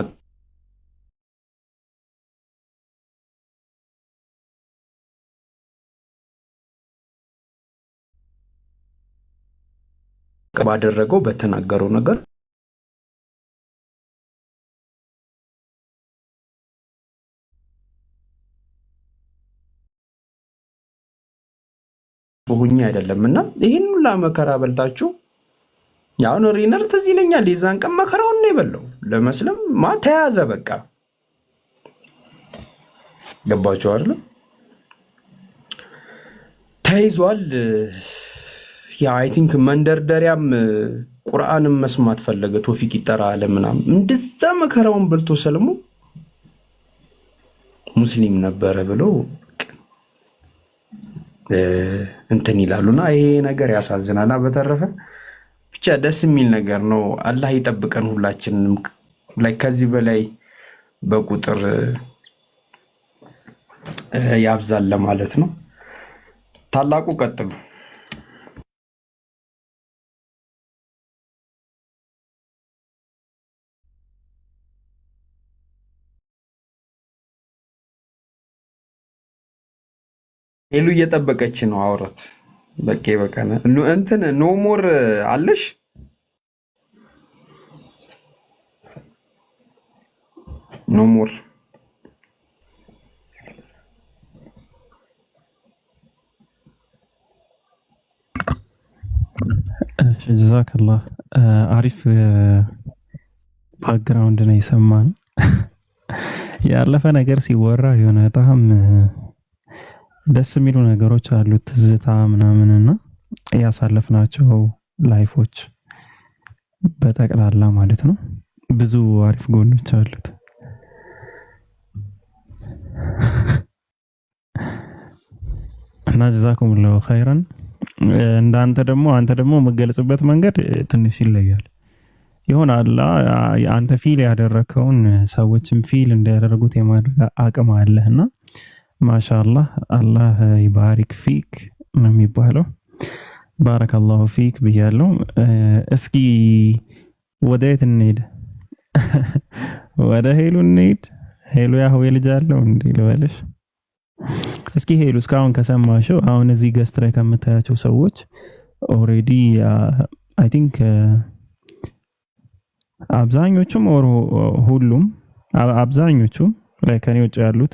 ባደረገው በተናገረው ነገር ሁኛ አይደለምና ይሄን ሁላ መከራ በልታችሁ ያው ሪነር ትዝ ይለኛል። የዛን ቀን መከራውን ነው የበላው። ለመስለም ተያዘ በቃ ገባችሁ አይደል? ተይዟል። ያ አይ ቲንክ መንደርደሪያም ቁርአንም መስማት ፈለገ ቶፊቅ ይጠራ አለ ምናምን እንደዛ መከራውን በልቶ ሰልሞ ሙስሊም ነበረ ብለው እንትን ይላሉና ይሄ ነገር ያሳዝናልና በተረፈ ብቻ ደስ የሚል ነገር ነው። አላህ ይጠብቀን ሁላችንም። ከዚህ በላይ በቁጥር ያብዛል ለማለት ነው። ታላቁ ቀጥሉ። ሄሉ እየጠበቀች ነው። አውራት በቃ በቃ እንትን ኖ ሞር አለሽ ኖ ሞር ጀዛከላህ አሪፍ ባክግራውንድ ነው የሰማን። ያለፈ ነገር ሲወራ የሆነ በጣም ደስ የሚሉ ነገሮች አሉት። ትዝታ ምናምንና ያሳለፍናቸው ላይፎች በጠቅላላ ማለት ነው ብዙ አሪፍ ጎኖች አሉት እና ጀዛኩሙላሁ ኸይረን። አንተ ደግሞ መገለጽበት መንገድ ትንሽ ይለያል ይሆናል። አንተ ፊል ያደረከውን ሰዎችም ፊል እንዲያደርጉት የማድረግ አቅም አለህና ማሻአላህ አላህ ይባሪክ ፊክ ነው የሚባለው። ባረከላሁ ፊክ ብያለሁ። እስኪ ወደ የት እንሂድ? ወደ ሄሉ እንሂድ። ሄሉ ያህዌ ልጅ አለው እንዴ ልበልሽ? እስኪ ሄሉ እስካሁን ከሰማሽው አሁን እዚህ ገስት ላይ ከምታያቸው ሰዎች ኦሬዲ አይ ቲንክ አብዛኞቹም ሁሉም አብዛኞቹም ላይ ከኔ ውጭ ያሉት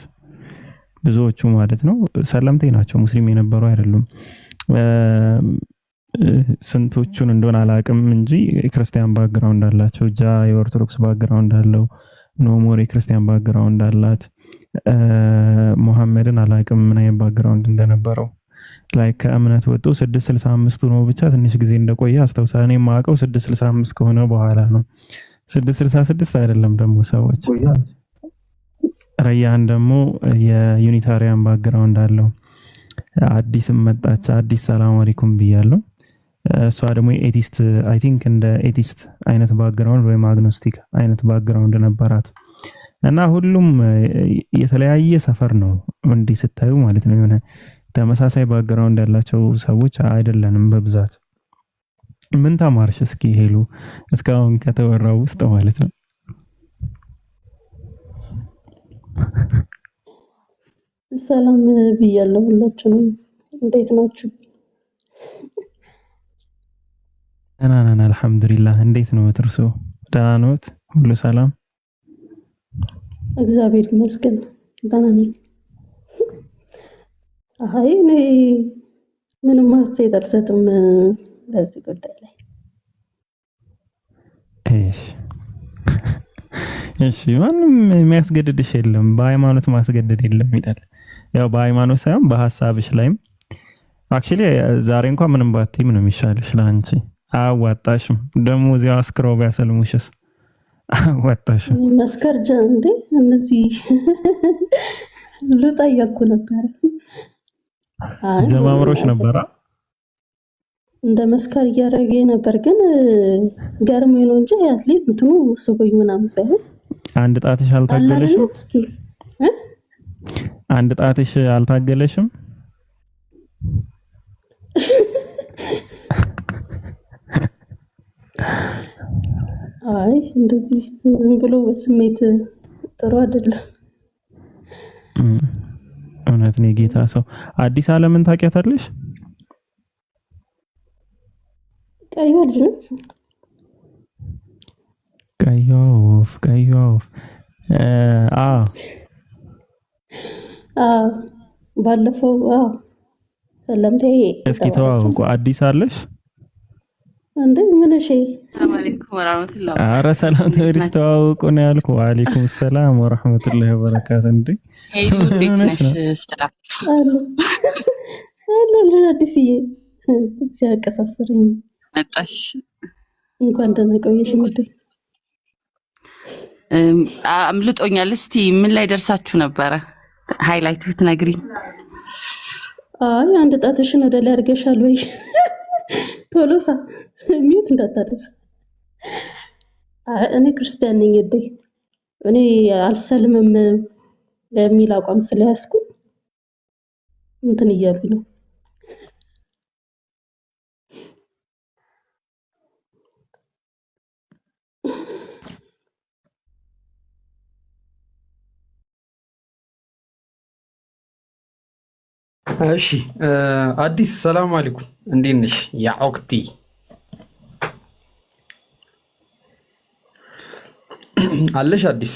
ብዙዎቹ ማለት ነው ሰለምቴ ናቸው። ሙስሊም የነበሩ አይደሉም። ስንቶቹን እንደሆነ አላቅም እንጂ የክርስቲያን ባክግራውንድ አላቸው። ጃ የኦርቶዶክስ ባክግራውንድ አለው። ኖሞር የክርስቲያን ባክግራውንድ አላት። ሙሐመድን አላቅም ምን አይነት ባክግራውንድ እንደነበረው ላይ ከእምነት ወጥቶ 665 ነው ብቻ ትንሽ ጊዜ እንደቆየ አስተውሳለሁ። እኔ የማውቀው 665 ከሆነ በኋላ ነው። 666 አይደለም ደግሞ ሰዎች ረያን ደግሞ የዩኒታሪያን ባክግራውንድ አለው። አዲስም መጣች አዲስ ሰላም አለይኩም ብያለሁ። እሷ ደግሞ ኤቲስት አይ ቲንክ እንደ ኤቲስት አይነት ባክግራውንድ ወይ አግኖስቲክ አይነት ባክግራውንድ ነበራት እና ሁሉም የተለያየ ሰፈር ነው እንዲህ ስታዩ ማለት ነው። የሆነ ተመሳሳይ ባክግራውንድ ያላቸው ሰዎች አይደለንም በብዛት። ምን ተማርሽ እስኪ ሄሉ እስካሁን ከተወራው ውስጥ ማለት ነው? ሰላም ብያለሁ ሁላችሁንም። እንዴት ናችሁ? ደህና ነን አልሐምዱሊላህ። እንዴት ነው እርሶ? ደህና ነዎት? ሁሉ ሰላም? እግዚአብሔር ይመስገን ደህና ነኝ። አይ እኔ ምንም አስተያየት አልሰጥም በዚህ ጉዳይ ላይ። እሺ ማንም የሚያስገድድሽ የለም። በሃይማኖት ማስገደድ የለም ይላል። ያው በሃይማኖት ሳይሆን በሐሳብሽ ላይም አክቹሊ ዛሬ እንኳን ምንም ባትይም ነው የሚሻልሽ ለአንቺ። አዋጣሽም ደግሞ እዚያው አስክረው ቢያሰልሙሽስ አዋጣሽም። መስከርጃ እንዴ እነዚህ ልጣ እያልኩ ነበር። ዘማምሮሽ ነበራ እንደ መስከር እያደረገ ነበር፣ ግን ገርሞኝ ነው እንጂ አትሌት እንትኑ ስጎኝ ምናምን ሳይሆን አንድ ጣትሽ አልታገለሽም? አንድ ጣትሽ አልታገለሽም? አይ እንደዚህ ዝም ብሎ በስሜት ጥሩ አይደለም። እውነት ነው ጌታ ሰው። አዲስ ዓለምን ታውቂያታለሽ? ቀይ ልጅ ነች። ቀይ ወፍ ባለፈው ሰላምታ እስኪ ተዋወቁ። አዲስ አለሽ እንዴ? ምን እሺ። ሰላም አለይኩም ወራህመቱላሂ። ኧረ ሰላም ተወሪሽ ተዋወቁ ነው ያልኩ። ወአለይኩም ሰላም ወራህመቱላሂ ወበረካቱ። እንዴ ሄሎ እንዴት ነሽ? ሰላም አለ አዲስዬ ሲያቀሳስረኝ መጣሽ። እንኳን ደህና ቆየሽ። አምልጦኛል። እስቲ ምን ላይ ደርሳችሁ ነበረ? ሃይላይት ብትነግሪኝ። አይ አንድ ጣትሽን ወደ ላይ አድርገሻል ወይ? ቶሎሳ ሚዩት እንዳታደርስ። እኔ ክርስቲያን ነኝ እዴ እኔ አልሰልምም የሚል አቋም ስለያዝኩ እንትን እያሉኝ ነው። እሺ አዲስ ሰላም አለይኩም፣ እንዴት ነሽ? ያ ኦክቲ አለሽ? አዲስ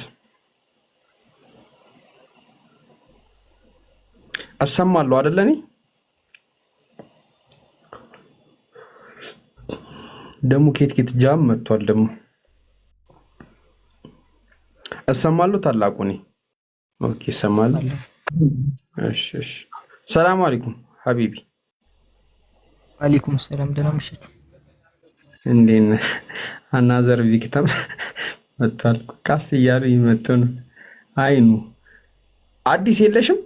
አሰማለሁ አይደለ? እኔ ደግሞ ኬት ጃም መጥቷል። ደግሞ አሰማለሁ ታላቁ ነኝ። ኦኬ ሰማለሁ። እሺ ሰላም አለይኩም ሀቢቢ። አለይኩም ሰላም። ደህና መሻችሁ? እንዴት ነህ? አናዘር ቪክተም መጥቷል። ቃስ እያሉ ይመጡ ነው። አይኑ አዲስ የለሽም?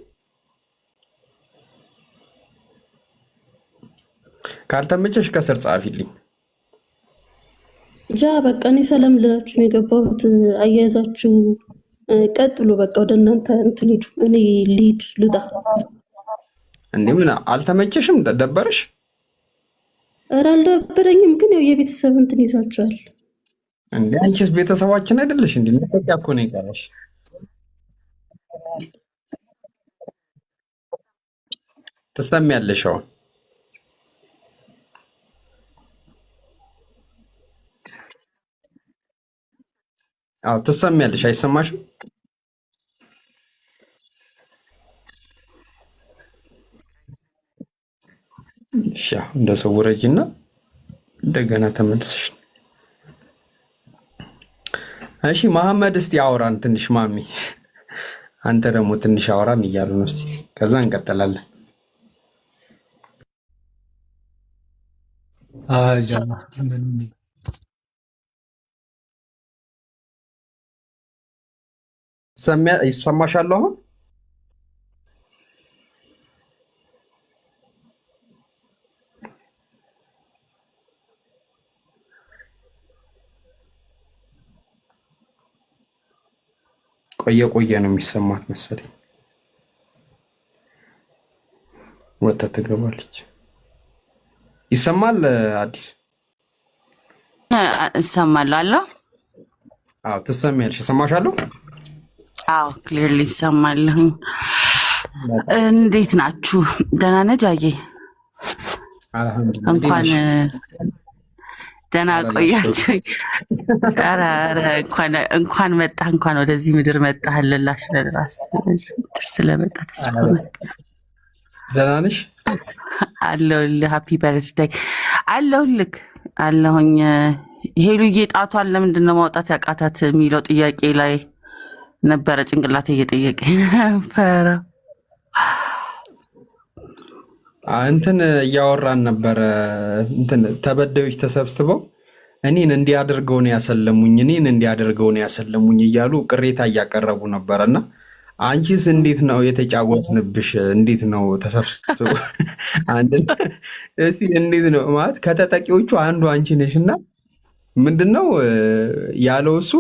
ካልተመቸሽ ከስር ጻፊልኝ። ጃ በቃ እኔ ሰላም ልላችሁ ነው የገባሁት። አያያዛችሁ ቀጥሉ። በቃ ወደ እናንተ እንትን ሂዱ። እኔ ልውጣ። እንዴ ምን አልተመቸሽም? ደበረሽ? ኧረ አልደበረኝም፣ ግን ያው የቤተሰብ እንትን ይዛችኋል። እንዴ አንቺስ ቤተሰባችን አይደለሽ እንዴ? ለፈቅ እኮ ነው የቀረሽ። ትሰሚያለሽ? አዎ ትሰሚያለሽ። አይሰማሽም? እሺ እንደ ሰው ወረጅና እንደገና ተመልሰሽ። እሺ መሐመድ እስቲ አውራን ትንሽ። ማሚ አንተ ደግሞ ትንሽ አውራን እያሉ ነው። እስቲ ከዛ እንቀጥላለን። ይሰማሻል አሁን? ቆየ ነው የሚሰማት መሰለኝ። ወጣ ትገባለች። ይሰማል? አዲስ እሰማለሁ አለ። አዎ ትሰሚያለሽ? እሰማሻለሁ? አዎ ክሊርሊ ይሰማለሁ። እንዴት ናችሁ? ደህና ነህ ጃዬ? አልሐምዱሊላህ። እንኳን ደህና ቆያችሁ። እንኳን መጣህ፣ እንኳን ወደዚህ ምድር መጣህ። ለላሽ ለራስ ስለመጣ ተስፋ ነው። ደህና ነሽ? አለሁልህ። ሃፒ በርዝዴይ አለሁኝ። ሄሉዬ ጣቷን ለምንድን ነው ማውጣት ያቃታት የሚለው ጥያቄ ላይ ነበረ ጭንቅላቴ እየጠየቀኝ ነበረ። እንትን እያወራን ነበረ። እንትን ተበዳዮች ተሰብስበው እኔን እንዲያደርገው ነው ያሰለሙኝ እያሉ ቅሬታ እያቀረቡ ነበረና አንቺስ እንዴት ነው የተጫወትንብሽ? እንዴት ነው ተሰብስበው አንድ እስኪ እንዴት ነው ማለት ከተጠቂዎቹ አንዱ አንቺ ነሽና ምንድነው ያለው እሱ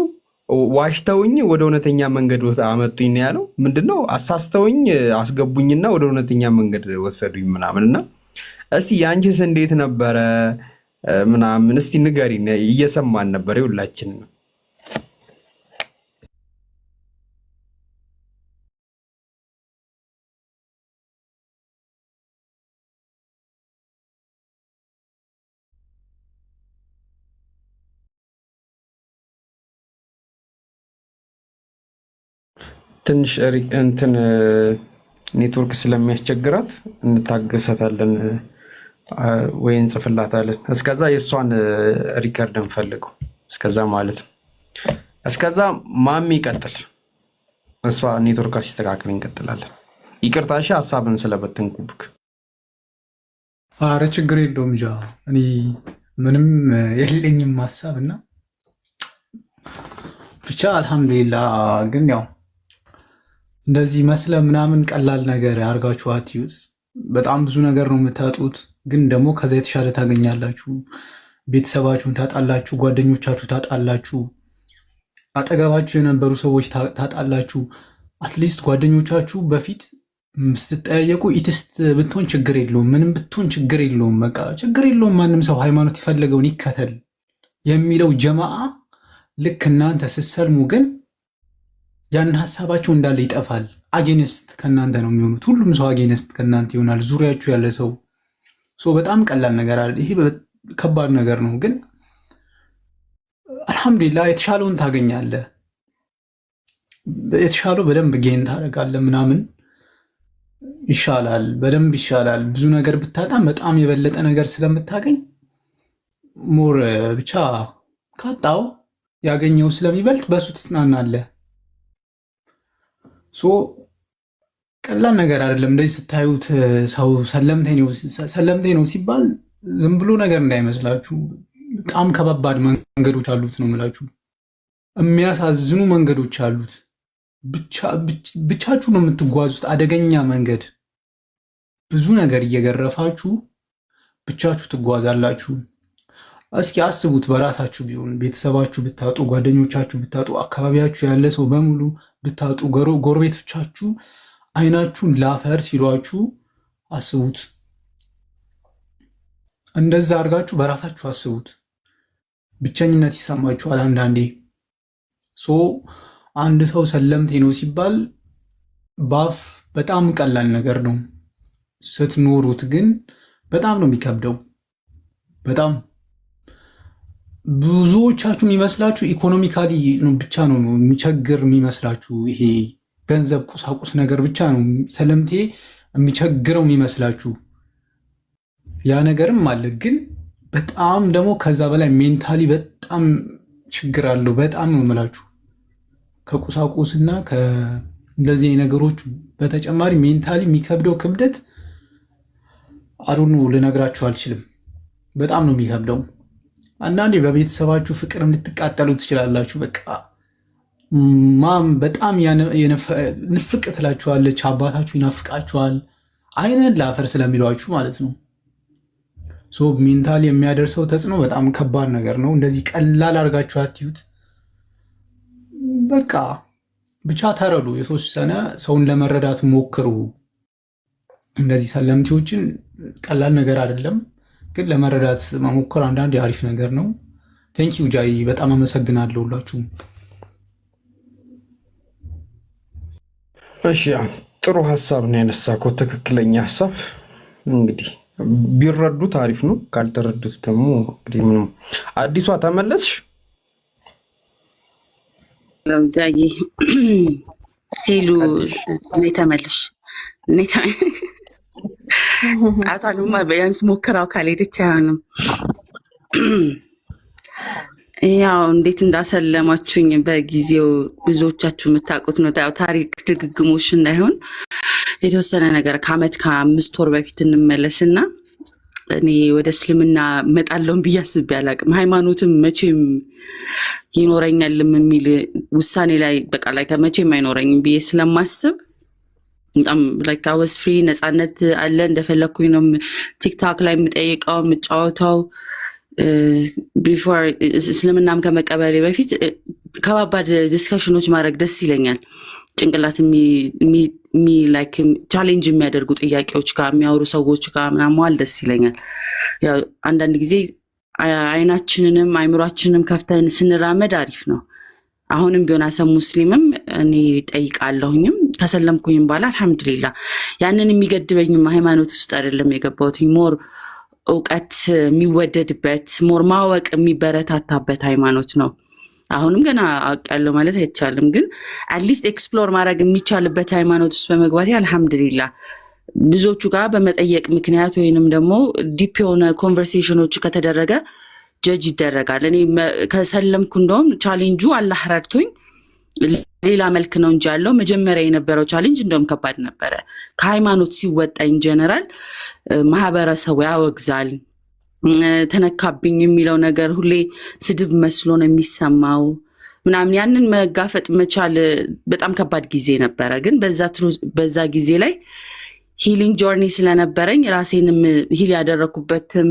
ዋሽተውኝ ወደ እውነተኛ መንገድ አመጡኝ ነው ያለው። ምንድነው አሳስተውኝ አስገቡኝና ወደ እውነተኛ መንገድ ወሰዱኝ ምናምንና እስቲ ያንቺስ እንዴት ነበረ ምናምን እስቲ ንገሪኝ። እየሰማን ነበር ሁላችንም። ትንሽ እንትን ኔትወርክ ስለሚያስቸግራት እንታገሰታለን ወይ እንጽፍላታለን። እስከዛ የእሷን ሪከርድ እንፈልገው እስከዛ ማለት ነው። እስከዛ ማሚ ይቀጥል፣ እሷ ኔትወርክ ሲስተካከል እንቀጥላለን። ይቅርታ እሺ፣ ሀሳብን ስለበተንኩብክ። አረ ችግር የለውም ጃ፣ እኔ ምንም የለኝም ሀሳብ እና ብቻ አልሐምዱሊላህ። ግን ያው እንደዚህ መስለ ምናምን ቀላል ነገር አድርጋችሁ አትዩት። በጣም ብዙ ነገር ነው የምታጡት፣ ግን ደግሞ ከዛ የተሻለ ታገኛላችሁ። ቤተሰባችሁን ታጣላችሁ፣ ጓደኞቻችሁ ታጣላችሁ፣ አጠገባችሁ የነበሩ ሰዎች ታጣላችሁ። አትሊስት ጓደኞቻችሁ በፊት ስትጠያየቁ ኢትስት ብትሆን ችግር የለውም፣ ምንም ብትሆን ችግር የለውም፣ በቃ ችግር የለውም፣ ማንም ሰው ሃይማኖት የፈለገውን ይከተል የሚለው ጀማዓ ልክ እናንተ ስትሰልሙ ግን ያን ሀሳባቸው እንዳለ ይጠፋል። አጌነስት ከእናንተ ነው የሚሆኑት። ሁሉም ሰው አጌነስት ከእናንተ ይሆናል፣ ዙሪያችሁ ያለ ሰው። በጣም ቀላል ነገር አለ። ይሄ ከባድ ነገር ነው፣ ግን አልሐምዱሊላህ የተሻለውን ታገኛለህ። የተሻለው በደንብ ጌን ታደርጋለህ ምናምን ይሻላል፣ በደንብ ይሻላል። ብዙ ነገር ብታጣም በጣም የበለጠ ነገር ስለምታገኝ ሞር ብቻ ካጣው ያገኘው ስለሚበልጥ በሱ ትጽናናለህ። ቀላል ነገር አይደለም። እንደዚህ ስታዩት ሰው ሰለምቴ ነው ሲባል ዝም ብሎ ነገር እንዳይመስላችሁ። በጣም ከባባድ መንገዶች አሉት ነው የምላችሁ። የሚያሳዝኑ መንገዶች አሉት። ብቻችሁ ነው የምትጓዙት። አደገኛ መንገድ፣ ብዙ ነገር እየገረፋችሁ ብቻችሁ ትጓዛላችሁ። እስኪ አስቡት፣ በራሳችሁ ቢሆን ቤተሰባችሁ ብታጡ፣ ጓደኞቻችሁ ብታጡ፣ አካባቢያችሁ ያለ ሰው በሙሉ ብታጡ፣ ጎረቤቶቻችሁ አይናችሁን ላፈር ሲሏችሁ አስቡት። እንደዛ አድርጋችሁ በራሳችሁ አስቡት። ብቸኝነት ይሰማችኋል አንዳንዴ። አንድ ሰው ሰለምቴ ነው ሲባል ባፍ በጣም ቀላል ነገር ነው። ስትኖሩት ግን በጣም ነው የሚከብደው። በጣም ብዙዎቻችሁ የሚመስላችሁ ኢኮኖሚካሊ ብቻ ነው የሚቸግር የሚመስላችሁ። ይሄ ገንዘብ፣ ቁሳቁስ ነገር ብቻ ነው ሰለምቴ የሚቸግረው የሚመስላችሁ። ያ ነገርም አለ፣ ግን በጣም ደግሞ ከዛ በላይ ሜንታሊ በጣም ችግር አለው። በጣም ነው የምላችሁ። ከቁሳቁስና እንደዚህ ነገሮች በተጨማሪ ሜንታሊ የሚከብደው ክብደት አዱኑ ልነግራችሁ አልችልም። በጣም ነው የሚከብደው። አንዳንዴ በቤተሰባችሁ ፍቅር ልትቃጠሉ ትችላላችሁ። በቃ ማም በጣም ንፍቅ ትላችኋለች፣ አባታችሁ ይናፍቃችኋል፣ አይነን ላፈር ስለሚሏችሁ ማለት ነው። ሜንታሊ የሚያደርሰው ተጽዕኖ በጣም ከባድ ነገር ነው። እንደዚህ ቀላል አድርጋችሁ አትዩት። በቃ ብቻ ተረዱ። የተወሰነ ሰውን ለመረዳት ሞክሩ። እንደዚህ ሰለምቴዎችን ቀላል ነገር አይደለም፣ ግን ለመረዳት መሞከር አንዳንድ የአሪፍ ነገር ነው። ቴንኪው ጃይ፣ በጣም አመሰግናለሁ ሁላችሁም። እሺ ጥሩ ሀሳብ ነው ያነሳከው፣ ትክክለኛ ሀሳብ። እንግዲህ ቢረዱት አሪፍ ነው፣ ካልተረዱት ደግሞ እንግዲህ ምንም። አዲሷ ተመለስሽ? ጃይ ሄሉ እኔ ተመልሽ ጣቷንማ ቢያንስ ሞክራው ካልሄደች አይሆንም። ያው እንዴት እንዳሰለማችሁኝ በጊዜው ብዙዎቻችሁ የምታውቁት ነው። ታሪክ ድግግሞሽ እንዳይሆን የተወሰነ ነገር ከአመት ከ5 ወር በፊት እንመለስና እኔ ወደ እስልምና እመጣለሁ ብዬ አስቤ አላውቅም። ሃይማኖትም መቼም ይኖረኛልም የሚል ውሳኔ ላይ በቃ ላይ ከመቼም አይኖረኝም ብዬ ስለማስብ በጣም like I was free ነፃነት አለ እንደፈለኩኝ ነው ቲክቶክ ላይ የምጠይቀው የምጫወተው ቢፎር እስልምናም ከመቀበሌ በፊት ከባባድ ዲስከሽኖች ማድረግ ደስ ይለኛል ጭንቅላት ላይክ ቻሌንጅ የሚያደርጉ ጥያቄዎች ጋር የሚያወሩ ሰዎች ጋር ምናምን መዋል ደስ ይለኛል ያው አንዳንድ ጊዜ አይናችንንም አይምሯችንንም ከፍተን ስንራመድ አሪፍ ነው አሁንም ቢሆን አሰም ሙስሊምም እኔ ጠይቃለሁኝም ተሰለምኩኝም ባላ አልহামዱሊላህ ያንን የሚገድበኝም ሃይማኖት ውስጥ አይደለም የገባሁት ሞር እውቀት የሚወደድበት ሞር ማወቅ የሚበረታታበት ሃይማኖት ነው አሁንም ገና አውቃለሁ ማለት አይቻልም ግን አትሊስት ኤክስፕሎር ማድረግ የሚቻልበት ሃይማኖት ውስጥ በመግባቴ አልহামዱሊላህ ብዙዎቹ ጋር በመጠየቅ ምክንያት ወይንም ደግሞ ዲፕ የሆነ ኮንቨርሴሽኖች ከተደረገ ጀጅ ይደረጋል እኔ ከሰለምኩ እንደውም ቻሌንጁ አላህ ረድቶኝ ሌላ መልክ ነው እንጂ ያለው መጀመሪያ የነበረው ቻሌንጅ እንደውም ከባድ ነበረ ከሃይማኖት ሲወጣ ኢን ጀነራል ማህበረሰቡ ያወግዛል ተነካብኝ የሚለው ነገር ሁሌ ስድብ መስሎ ነው የሚሰማው ምናምን ያንን መጋፈጥ መቻል በጣም ከባድ ጊዜ ነበረ ግን በዛ ጊዜ ላይ ሂሊንግ ጆርኒ ስለነበረኝ ራሴንም ሂል ያደረኩበትም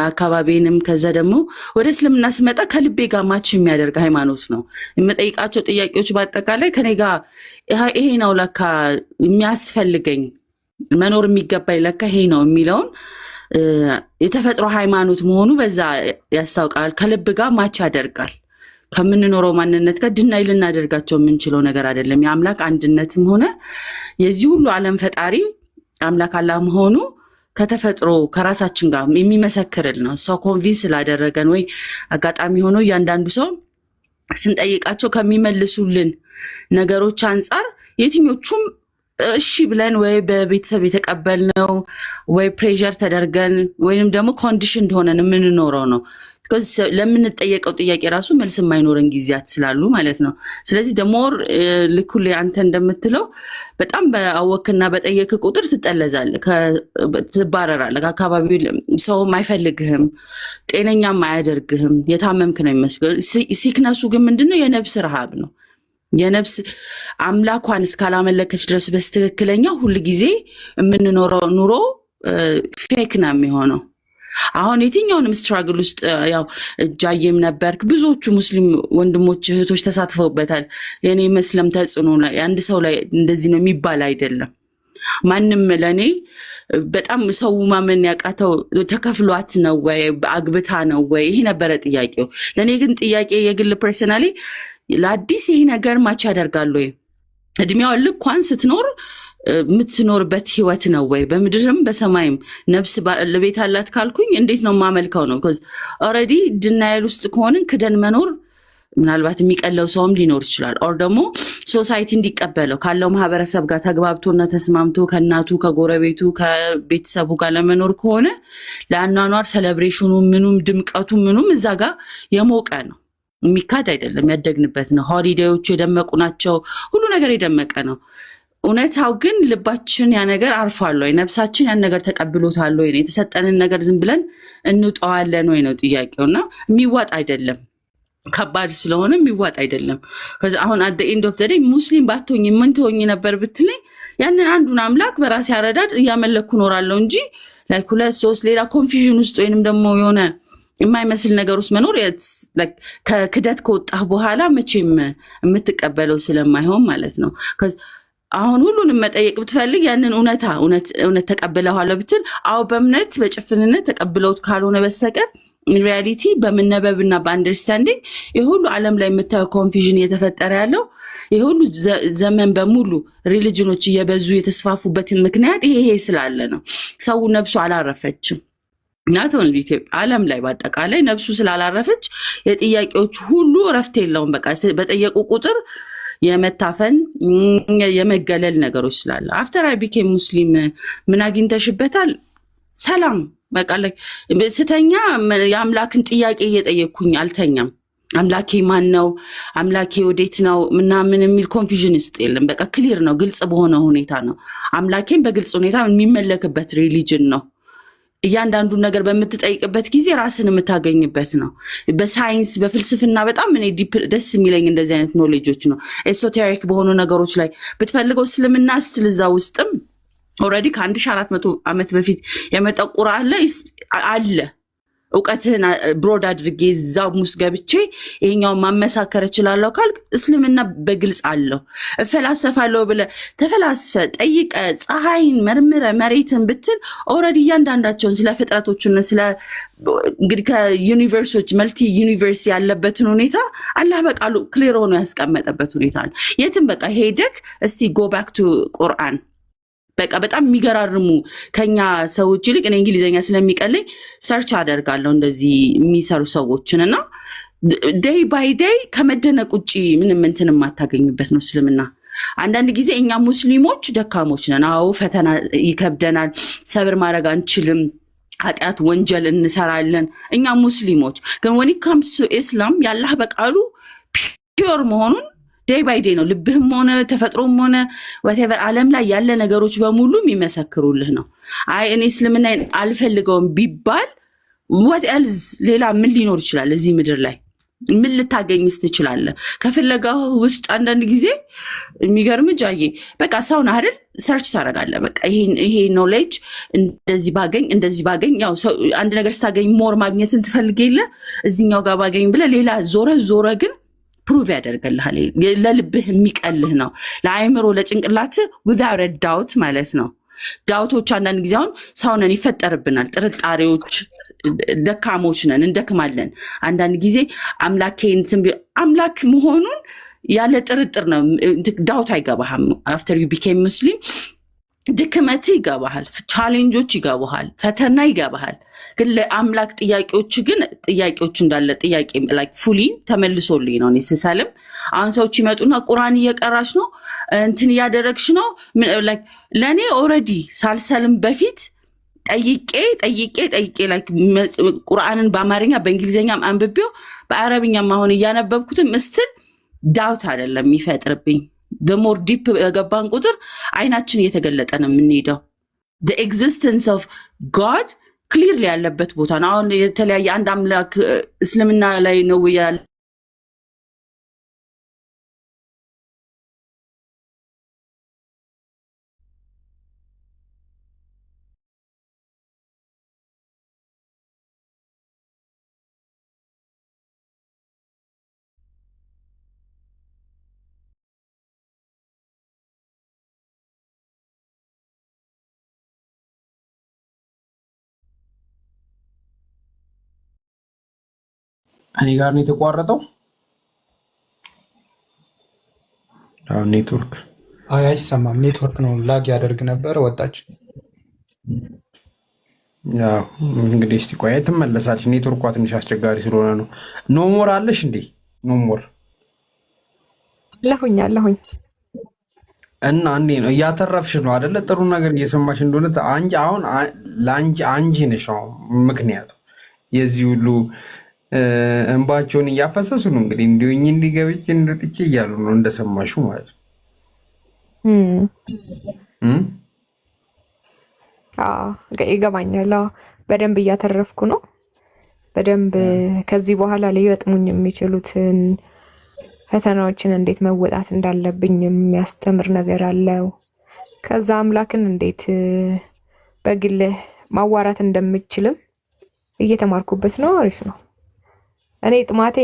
አካባቢንም ከዛ ደግሞ ወደ እስልምና ስመጣ ከልቤ ጋር ማች የሚያደርግ ሃይማኖት ነው የምጠይቃቸው ጥያቄዎች በአጠቃላይ ከኔ ጋር ይሄ ነው ለካ የሚያስፈልገኝ መኖር የሚገባኝ ለካ ይሄ ነው የሚለውን የተፈጥሮ ሃይማኖት መሆኑ በዛ ያስታውቃል ከልብ ጋር ማች ያደርጋል ከምንኖረው ማንነት ጋር ድናይ ልናደርጋቸው የምንችለው ነገር አይደለም የአምላክ አንድነትም ሆነ የዚህ ሁሉ ዓለም ፈጣሪ አምላክ አላህ መሆኑ ከተፈጥሮ ከራሳችን ጋር የሚመሰክርል ነው ሰው ኮንቪንስ ስላደረገን ወይ አጋጣሚ ሆኖ ያንዳንዱ ሰው ስንጠይቃቸው ከሚመልሱልን ነገሮች አንፃር የትኞቹም እሺ ብለን ወይ በቤተሰብ የተቀበልነው ወይ ፕሬሸር ተደርገን ወይንም ደግሞ ኮንዲሽን እንደሆነን የምንኖረው ነው because ለምንጠየቀው ጥያቄ ራሱ መልስ የማይኖረን ጊዜያት ስላሉ ማለት ነው ስለዚህ ደሞር ልኩል አንተ እንደምትለው በጣም በአወክና በጠየቅ ቁጥር ትጠለዛለህ ትባረራለህ አካባቢው ሰው ማይፈልግህም ጤነኛም አያደርግህም የታመምክ ነው የሚመስለው ሲክነሱ ግን ምንድነው የነፍስ ረሃብ ነው የነፍስ አምላኳን እስካላመለከች ድረስ በስትክክለኛ ሁሉ ጊዜ የምንኖረው ኑሮ ፌክ ነው የሚሆነው አሁን የትኛውንም ስትራግል ውስጥ ያው ጃየም ነበርክ ብዙዎቹ ሙስሊም ወንድሞች እህቶች ተሳትፈውበታል የኔ መስለም ተጽኖ ላይ አንድ ሰው ላይ እንደዚህ ነው የሚባል አይደለም ማንንም ለኔ በጣም ሰው ማመን ያቃተው ተከፍሏት ነው ወይ አግብታ ነው ወይ ይሄ ነበር ጥያቄው ለኔ ግን ጥያቄ የግል ፐርሰናሊ ለአዲስ ይሄ ነገር ማች ያደርጋል ወይ እድሜው ልኳን ስትኖር የምትኖርበት ህይወት ነው ወይ በምድርም በሰማይም ነፍስ ለቤት አላት ካልኩኝ እንዴት ነው ማመልከው ነው because already denial ውስጥ ከሆነን ክደን መኖር ምናልባት የሚቀለው ሰውም ሊኖር ይችላል or ደግሞ ሶሳይቲ እንዲቀበለው ካለው ማህበረሰብ ጋር ተግባብቶና ተስማምቶ ከናቱ ከጎረቤቱ ከቤተሰቡ ጋር ለመኖር ከሆነ ለአኗኗር ሴሌብሬሽኑ ምኑም ድምቀቱ ምኑም እዛ ጋር የሞቀ ነው የሚካድ አይደለም ያደግንበት ነው ሆሊዴዎቹ የደመቁ ናቸው ሁሉ ነገር የደመቀ ነው እውነታው ግን ልባችን ያ ነገር አርፏል ወይ ነፍሳችን ያን ነገር ተቀብሎታል ወይ የተሰጠንን ነገር ዝም ብለን እንውጣዋለን ወይ ነው ጥያቄውና የሚዋጥ አይደለም ከባድ ስለሆነ የሚዋጥ አይደለም ከዛ አሁን at the end of the day ሙስሊም ባትሆኝ ምን ትሆኝ ነበር ብትለኝ ያንን አንዱን አምላክ በራስ ያረዳድ ያመለኩ ኖራለው እንጂ like ሁለት ሶስት ሌላ ኮንፊዥን ውስጥ ወይንም ደግሞ የሆነ የማይመስል ነገር ውስጥ መኖር ከክደት ከወጣህ በኋላ መቼም የምትቀበለው ስለማይሆን ማለት ነው አሁን ሁሉንም መጠየቅ ብትፈልግ ያንን እውነት ተቀበለዋል ብትል አው በእምነት በጭፍንነት ተቀበለውት ካልሆነ በስተቀር in reality በመነበብና በአንደርስታንዲንግ የሁሉ ዓለም ላይ የምታየው ኮንፊዥን እየተፈጠረ ያለው የሁሉ ዘመን በሙሉ ሪሊጅኖች እየበዙ የተስፋፉበት ምክንያት ይሄ ስላለ ነው ሰው ነፍሱ አላረፈችም not only ዓለም ላይ በአጠቃላይ ነፍሱ ስላላረፈች የጥያቄዎች ሁሉ ረፍት የለውም በቃ በጠየቁ ቁጥር የመታፈን የመገለል ነገሮች ስላለ after I became Muslim ምን አግኝተሽበታል ሰላም በቃ ስተኛ የአምላክን ጥያቄ እየጠየቅኩኝ አልተኛም አምላኬ ማን ነው አምላኬ ወዴት ነው ምናምን የሚል ኮንፊዥን ውስጥ የለም በቃ ክሊር ነው ግልጽ በሆነ ሁኔታ ነው አምላኬን በግልጽ ሁኔታ የሚመለክበት ሪሊጅን ነው እያንዳንዱን ነገር በምትጠይቅበት ጊዜ ራስን የምታገኝበት ነው። በሳይንስ በፍልስፍና በጣም እኔ ደስ የሚለኝ እንደዚህ አይነት ኖሌጆች ነው። ኤሶቴሪክ በሆኑ ነገሮች ላይ ብትፈልገው እስልምና ስትል እዛ ውስጥም ኦልሬዲ ከ1400 ዓመት በፊት የመጣ ቁርአን ላይ አለ። እውቀትህን ብሮድ አድርጌ እዛው ሙስ ገብቼ ይሄኛውን ማመሳከር እችላለሁ ካልክ እስልምና በግልጽ አለው። እፈላሰፋለሁ ብለህ ተፈላስፈ ጠይቀ ፀሐይን መርምረ መሬትን ብትል ኦልሬዲ እያንዳንዳቸውን ስለ ፍጥረቶችና ስለ እንግዲህ ከዩኒቨርሶች መልቲ ዩኒቨርስ ያለበትን ሁኔታ አላህ በቃሉ ክሊር ሆኖ ያስቀመጠበት ሁኔታ አለ። የትም በቃ ሄደክ እስቲ ጎ ባክ ቱ ቁርአን በቃ በጣም የሚገራርሙ ከኛ ሰዎች ይልቅ እኔ እንግሊዘኛ ስለሚቀለኝ ሰርች አደርጋለሁ እንደዚህ የሚሰሩ ሰዎችን እና ዴይ ባይ ዴይ ከመደነቅ ውጭ ምንም እንትን የማታገኝበት ነው እስልምና። አንዳንድ ጊዜ እኛ ሙስሊሞች ደካሞች ነን። አዎ ፈተና ይከብደናል፣ ሰብር ማድረግ አንችልም፣ ኃጢአት ወንጀል እንሰራለን እኛ ሙስሊሞች። ግን when it comes to ኢስላም ያላህ በቃሉ ፒውር መሆኑን ዴይ ባይ ዴይ ነው ልብህም ሆነ ተፈጥሮም ሆነ whatever ዓለም ላይ ያለ ነገሮች በሙሉ የሚመሰክሩልህ ነው። አይ እኔ እስልምና አልፈልገውም ቢባል what else ሌላ ምን ሊኖር ይችላል እዚህ ምድር ላይ? ምን ልታገኝስ ትችላለህ? ከፈለጋው ውስጥ አንዳንድ ጊዜ የሚገርም ጃዬ በቃ ሰውን አይደል ሰርች ታደርጋለህ። በቃ ይሄ ኖሌጅ እንደዚህ ባገኝ ያው አንድ ነገር ስታገኝ ሞር ማግኘትን ትፈልግ የለ እዚህኛው ጋር ባገኝ ብለህ ሌላ ዞረ ግን ፕሩቭ ያደርግልሃል። ለልብህ የሚቀልህ ነው። ለአእምሮ ለጭንቅላት without a doubt ማለት ነው። ዳውቶች አንዳንድ ጊዜ አሁን ሰውነን ይፈጠርብናል። ጥርጣሬዎች ደካሞች ነን፣ እንደክማለን። አንዳንድ ጊዜ አምላክ መሆኑን ያለ ጥርጥር ነው። ዳውት አይገባህም። አፍተር ዩ ቢኬም ሙስሊም ድክመት ይገባሃል፣ ቻሌንጆች ይገባሃል፣ ፈተና ይገባሃል። ግን ለአምላክ ጥያቄዎች እንዳለ ጥያቄ ላይክ ፉሊ ተመልሶልኝ ነው እኔ ስሰልም። አሁን ሰዎች ይመጡና ቁርአን እየቀራሽ ነው እንትን እያደረግሽ ነው ላይክ ለእኔ ኦልሬዲ ሳልሰልም በፊት ጠይቄ ላይክ ቁርአንን በአማርኛ በእንግሊዝኛም አንብቤው በአረብኛም አሁን እያነበብኩትም ስትል ዳውት አይደለም የሚፈጥርብኝ። ሞር ዲፕ በገባን ቁጥር አይናችን እየተገለጠ ነው የምንሄደው። ኤግዚስተንስ ኦፍ ጋድ ክሊርሊ ያለበት ቦታ ነው። አሁን የተለያየ አንድ አምላክ እስልምና ላይ ነው ያለ እኔ ጋር ነው የተቋረጠው። አሁን ኔትወርክ አይሰማም። ኔትወርክ ነው ላግ ያደርግ ነበር። ወጣች። ያው እንግዲህ እስቲ ቆይ ትመለሳለች። ኔትወርኳ ትንሽ አስቸጋሪ ስለሆነ ነው። ኖሞር አለሽ እንዴ? ኖሞር አለሁኝ እና እንዴ ነው እያተረፍሽ ነው አይደለ? ጥሩ ነገር እየሰማሽ እንደሆነ አሁን አንቺ ነሽ ምክንያቱ የዚህ ሁሉ እንባቸውን እያፈሰሱ ነው እንግዲህ እንዲሁኝ እንዲገብች እንድጥቼ እያሉ ነው እንደሰማሹ ማለት ነው። ይገባኛል። በደንብ እያተረፍኩ ነው። በደንብ ከዚህ በኋላ ሊገጥሙኝ የሚችሉትን ፈተናዎችን እንዴት መወጣት እንዳለብኝ የሚያስተምር ነገር አለው። ከዛ አምላክን እንዴት በግልህ ማዋራት እንደምችልም እየተማርኩበት ነው። አሪፍ ነው። እኔ ጥማቴ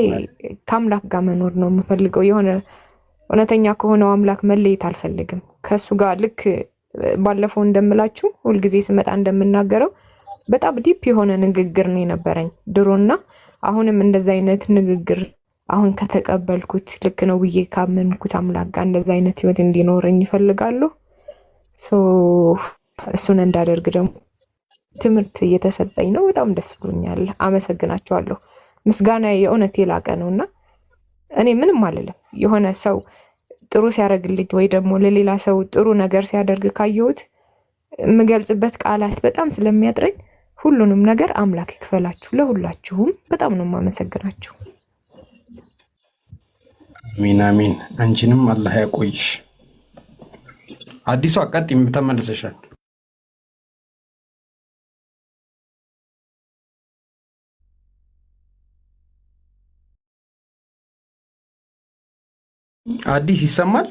ከአምላክ ጋር መኖር ነው የምፈልገው። የሆነ እውነተኛ ከሆነው አምላክ መለየት አልፈልግም። ከሱ ጋር ልክ ባለፈው እንደምላችሁ ሁልጊዜ ስመጣ እንደምናገረው በጣም ዲፕ የሆነ ንግግር ነው የነበረኝ ድሮና አሁንም እንደዛ አይነት ንግግር አሁን ከተቀበልኩት ልክ ነው ብዬ ካመንኩት አምላክ ጋር እንደዛ አይነት ህይወት እንዲኖረኝ ይፈልጋሉ። እሱን እንዳደርግ ደግሞ ትምህርት እየተሰጠኝ ነው። በጣም ደስ ብሎኛል። አመሰግናቸዋለሁ። ምስጋና የእውነት የላቀ ነውና እኔ ምንም አልልም። የሆነ ሰው ጥሩ ሲያደርግልኝ ወይ ደግሞ ለሌላ ሰው ጥሩ ነገር ሲያደርግ ካየሁት የምገልጽበት ቃላት በጣም ስለሚያጥረኝ ሁሉንም ነገር አምላክ ይክፈላችሁ። ለሁላችሁም በጣም ነው የማመሰግናችሁ። አሚን አሚን። አንቺንም አላህ ያቆይሽ። አዲሱ አቀጥ ተመልሰሻል። አዲስ ይሰማል?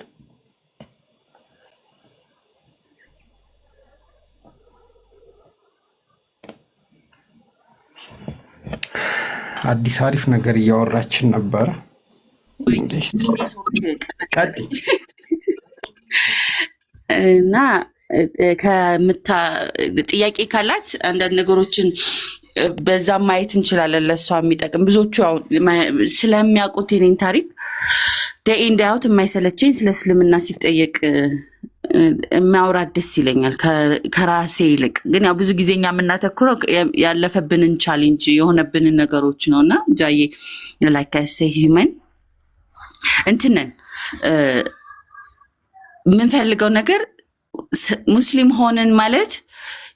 አዲስ አሪፍ ነገር እያወራችን ነበረ። እና ጥያቄ ካላት አንዳንድ ነገሮችን በዛ ማየት እንችላለን። ለእሷ የሚጠቅም ብዙዎቹ ስለሚያውቁት የኔን ታሪክ ደይ እንዳያውት የማይሰለቸኝ ስለ እስልምና ሲጠየቅ ማውራት ደስ ይለኛል ከራሴ ይልቅ። ግን ያው ብዙ ጊዜ እኛ የምናተኩረው ያለፈብንን ቻሌንጅ የሆነብንን ነገሮች ነው። እና ጃዬ ላይክ አይ ሴይ ሂውመን እንትነን የምንፈልገው ነገር ሙስሊም ሆነን ማለት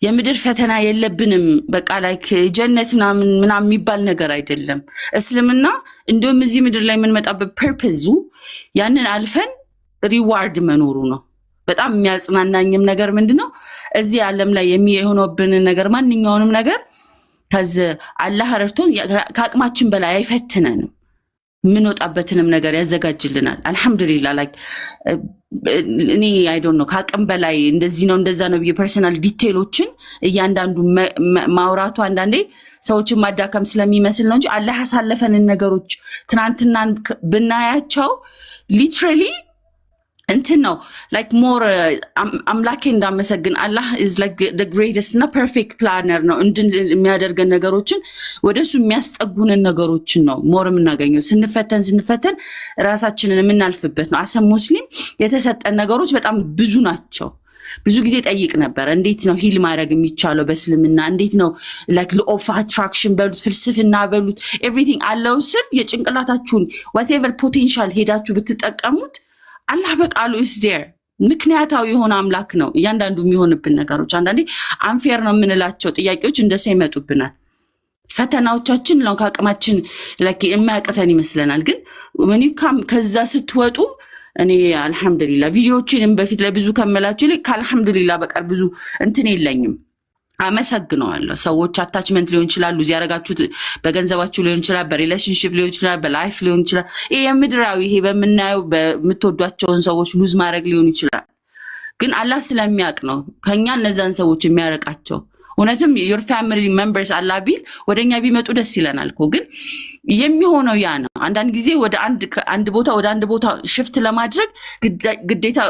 የምድር ፈተና የለብንም በቃ ላይክ ጀነት ምናምን የሚባል ነገር አይደለም። እስልምና እንደውም እዚህ ምድር ላይ የምንመጣበት ፐርፐዙ ያንን አልፈን ሪዋርድ መኖሩ ነው። በጣም የሚያጽናናኝም ነገር ምንድነው እዚህ ዓለም ላይ የሆነብንን ነገር ማንኛውንም ነገር ከዚህ አላህ ረድቶን ከአቅማችን በላይ አይፈትነንም። የምንወጣበትንም ነገር ያዘጋጅልናል። አልሐምዱሊላህ ላይክ እኔ አይ ዶንት ኖ ከአቅም በላይ እንደዚህ ነው እንደዛ ነው የፐርሰናል ዲቴይሎችን እያንዳንዱ ማውራቱ አንዳንዴ ሰዎችን ማዳከም ስለሚመስል ነው እንጂ አላህ ያሳለፈንን ነገሮች ትናንትናን ብናያቸው ሊትራሊ እንትን ነው ላይክ ሞር አምላኬ እንዳመሰግን አላህ ኢዝ ላይክ ዘ ግሬተስት እና ፐርፌክት ፕላነር ነው የሚያደርገን ነገሮችን ወደሱ የሚያስጠጉንን ነገሮችን ነው ሞር የምናገኘው። ስንፈተን ራሳችንን የምናልፍበት ነው። አሰ ሙስሊም የተሰጠን ነገሮች በጣም ብዙ ናቸው። ብዙ ጊዜ ጠይቅ ነበር እንዴት ነው ሂል ማድረግ የሚቻለው በእስልምና? እንዴት ነው ላይክ ሎ ኦፍ አትራክሽን በሉት ፍልስፍና በሉት ኤቭሪቲንግ አለው ስል የጭንቅላታችሁን ዋትኤቨር ፖቴንሻል ሄዳችሁ ብትጠቀሙት አላህ በቃሉ is there ምክንያታዊ የሆነ አምላክ ነው። እያንዳንዱ የሚሆንብን ነገሮች አንዳንዴ አንፌር ነው የምንላቸው ጥያቄዎች እንደሰ ይመጡብናል። ፈተናዎቻችን ነው ከአቅማችን ላይክ የማያቀተን ይመስለናል። ግን ወኒካም ከዛ ስትወጡ እኔ አልহামዱሊላህ ቪዲዮዎችንም በፊት ላይ ብዙ ከመላችሁ ላይ ከአልহামዱሊላህ በቀር ብዙ እንትን የለኝም። አመሰግነዋለሁ። ሰዎች አታችመንት ሊሆን ይችላል እዚህ ያረጋችሁት በገንዘባችሁ ሊሆን ይችላል በሪሌሽንሺፕ ሊሆን ይችላል በላይፍ ሊሆን ይችላል። ይሄ የምድራዊ ይሄ በመናየው በምትወዷቸውን ሰዎች ሉዝ ማድረግ ሊሆን ይችላል። ግን አላህ ስለሚያውቅ ነው ከኛ እነዛን ሰዎች የሚያረቃቸው። እውነትም your family members አላህ ቢል ወደኛ ቢመጡ ደስ ይለናል እኮ። ግን የሚሆነው ያ ነው። አንዳንድ ጊዜ ወደ አንድ ቦታ ሽፍት ለማድረግ ግዴታ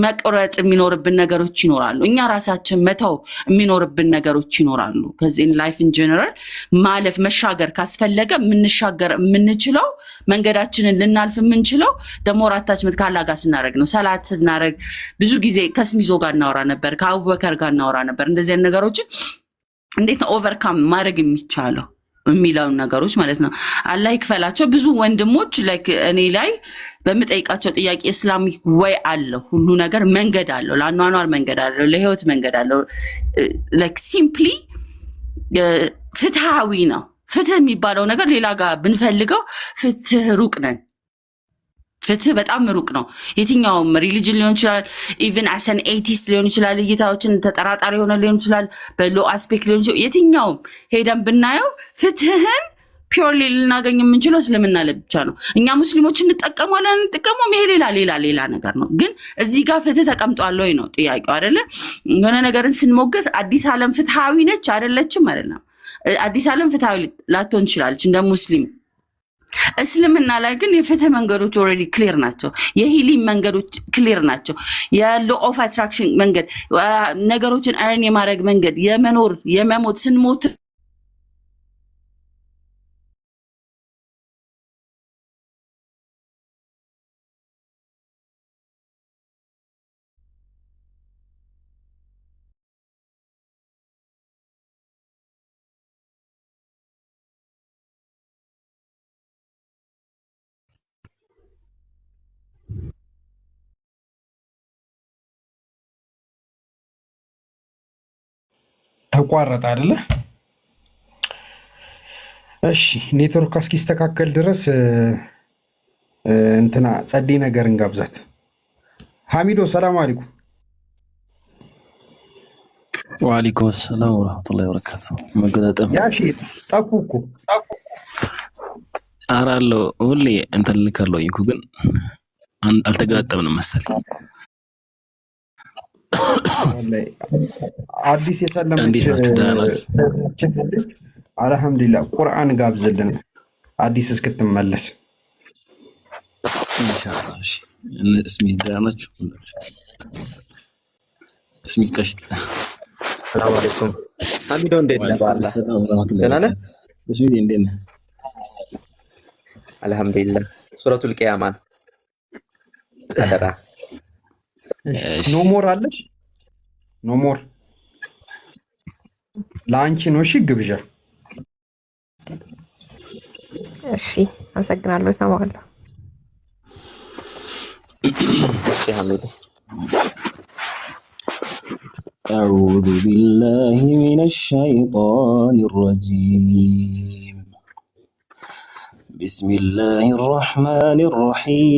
መቆረጥ የሚኖርብን ነገሮች ይኖራሉ። እኛ ራሳችን መተው የሚኖርብን ነገሮች ይኖራሉ። ከዚህ ላይፍ ኢን ጀነራል ማለፍ መሻገር ካስፈለገ የምንችለው መንገዳችንን ልናልፍ የምንችለው ደሞር አታችመንት ካላህ ጋር ስናደርግ ነው። ሰላት ስናደርግ ብዙ ጊዜ ከስሚዞ ጋር እናወራ ነበር፣ ከአቡበከር ጋር እናወራ ነበር። እንደዚህ አይነት ነገሮች እንዴት ነው ኦቨርካም ማድረግ የሚቻለው የሚለው ነገሮች ማለት ነው። አላህ ይክፈላቸው። ብዙ ወንድሞች ላይክ እኔ ላይ በምጠይቃቸው ጥያቄ እስላሚክ ወይ አለው ሁሉ ነገር መንገድ አለው፣ ለአኗኗር መንገድ አለው፣ ለህይወት መንገድ አለው። ላይክ ሲምፕሊ ፍትሃዊ ነው። ፍትህ የሚባለው ነገር ሌላ ጋር ብንፈልገው ፍትህ ሩቅ ነን። ፍትህ በጣም ሩቅ ነው። የትኛውም ሪሊጅን ሊሆን ይችላል፣ ኢቭን አሰን ኤቲስት ሊሆን ይችላል፣ እይታዎችን ተጠራጣሪ ሆነ ሊሆን ይችላል፣ በሎ አስፔክት ሊሆን ይችላል። የትኛውም ሄደን ብናየው ፍትህን ፒውርሊ ልናገኝ የምንችለው እስልምና ላይ ብቻ ነው። እኛ ሙስሊሞች እንጠቀማለን ይሄ ሌላ ነገር ነው። ግን እዚህ ጋር ፍትህ ተቀምጧል ወይ ነው ጥያቄው አይደለ? የሆነ ነገርን ስንሞገስ አዲስ ዓለም ፍትሃዊ ነች አይደለችም? አይደለም። አዲስ ዓለም ፍትሃዊ ላትሆን ትችላለች እንደ ሙስሊም። እስልምና ላይ ግን የፍትህ መንገዶች ኦልሬዲ ክሊር ናቸው። የሂሊንግ መንገዶች ክሊር ናቸው። የሎ ኦፍ አትራክሽን መንገድ፣ ነገሮችን አርን የማድረግ መንገድ፣ የመኖር የመሞት ስንሞት ተቋረጠ አይደለ? እሺ ኔትወርክ እስኪስተካከል ድረስ እንትና ጸዴ ነገር እንጋብዛት። ሐሚዶ ሰላም አለይኩም። ወአለይኩም ሰላም ወራህመቱላሂ ወበረካቱ። መገጣጠም ያሺ ጠፉ እኮ አራለው ሁሌ እንትን ልካለው እኮ ግን አልተጋጠምንም መሰለኝ። አዲስ የሰለመች እንዴት ናችሁ? ደህና ናችሁ? አልሐምዱሊላህ። ቁርአን ጋብዝልን አዲስ እስክትመለስ ኢንሻአላህ። እሺ እስሚት ደህና ናችሁ? እስሚት ቀሽት ሰላም አለይኩም አሚዶ፣ እንዴት ነህ? በአላህ ደህና ነህ? እስሚት እንዴት ነህ? አልሐምዱሊላህ። ሱረቱል ቂያማን አደራ። ኖ ሞር አለሽ? ኖ ሞር ለአንቺ ነው። እሺ ግብዣ። እሺ አመሰግናለሁ። ሰማዋለሁ። እሺ ሐሚድ أعوذ بالله من الشيطان الرجيم بسم الله الرحمن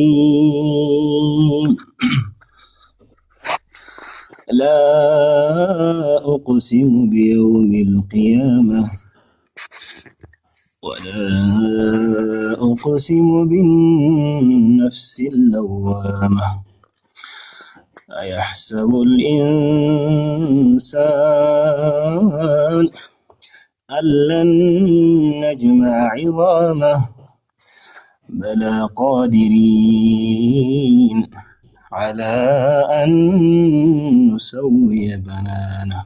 الرحيم لا أقسم بيوم القيامة ولا أقسم بالنفس اللوامة أيحسب الإنسان أن لن نجمع عظامه بلى قادرين على أن نسوي بنانه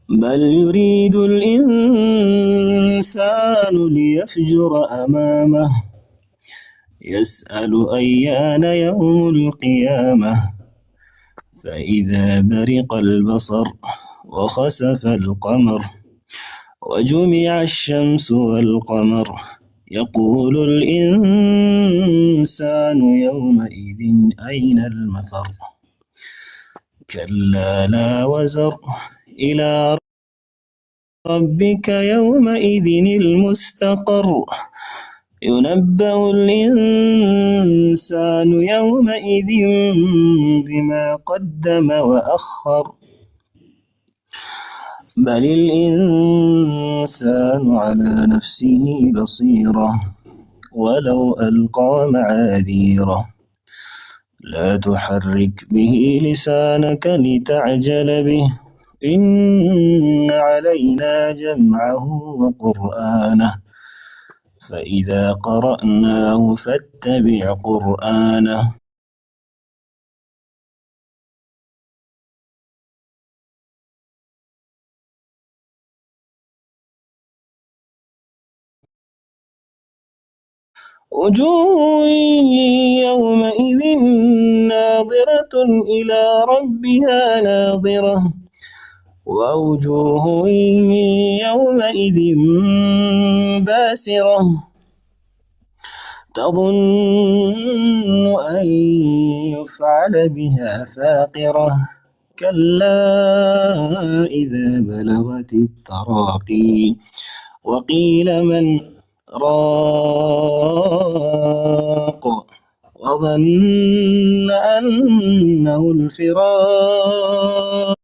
بل يريد الإنسان ليفجر أمامه يسأل أيان يوم القيامة فإذا برق البصر وخسف القمر وجمع الشمس والقمر يقول الإنسان يومئذ أين المفر كلا لا وزر إلى ربك يومئذ المستقر ينبأ الإنسان يومئذ بما قدم وأخر بل الإنسان على نفسه بصيرة ولو ألقى معاذيره لا تحرك به لسانك لتعجل به إن علينا جمعه وقرآنه فإذا قرأناه فاتبع قرآنه وجوه يومئذ ناظرة إلى ربها ناظرة ووجوه يومئذ باسرة تظن أن يفعل بها فاقرة كلا إذا بلغت التراقي وقيل من راق وظن أنه الفراق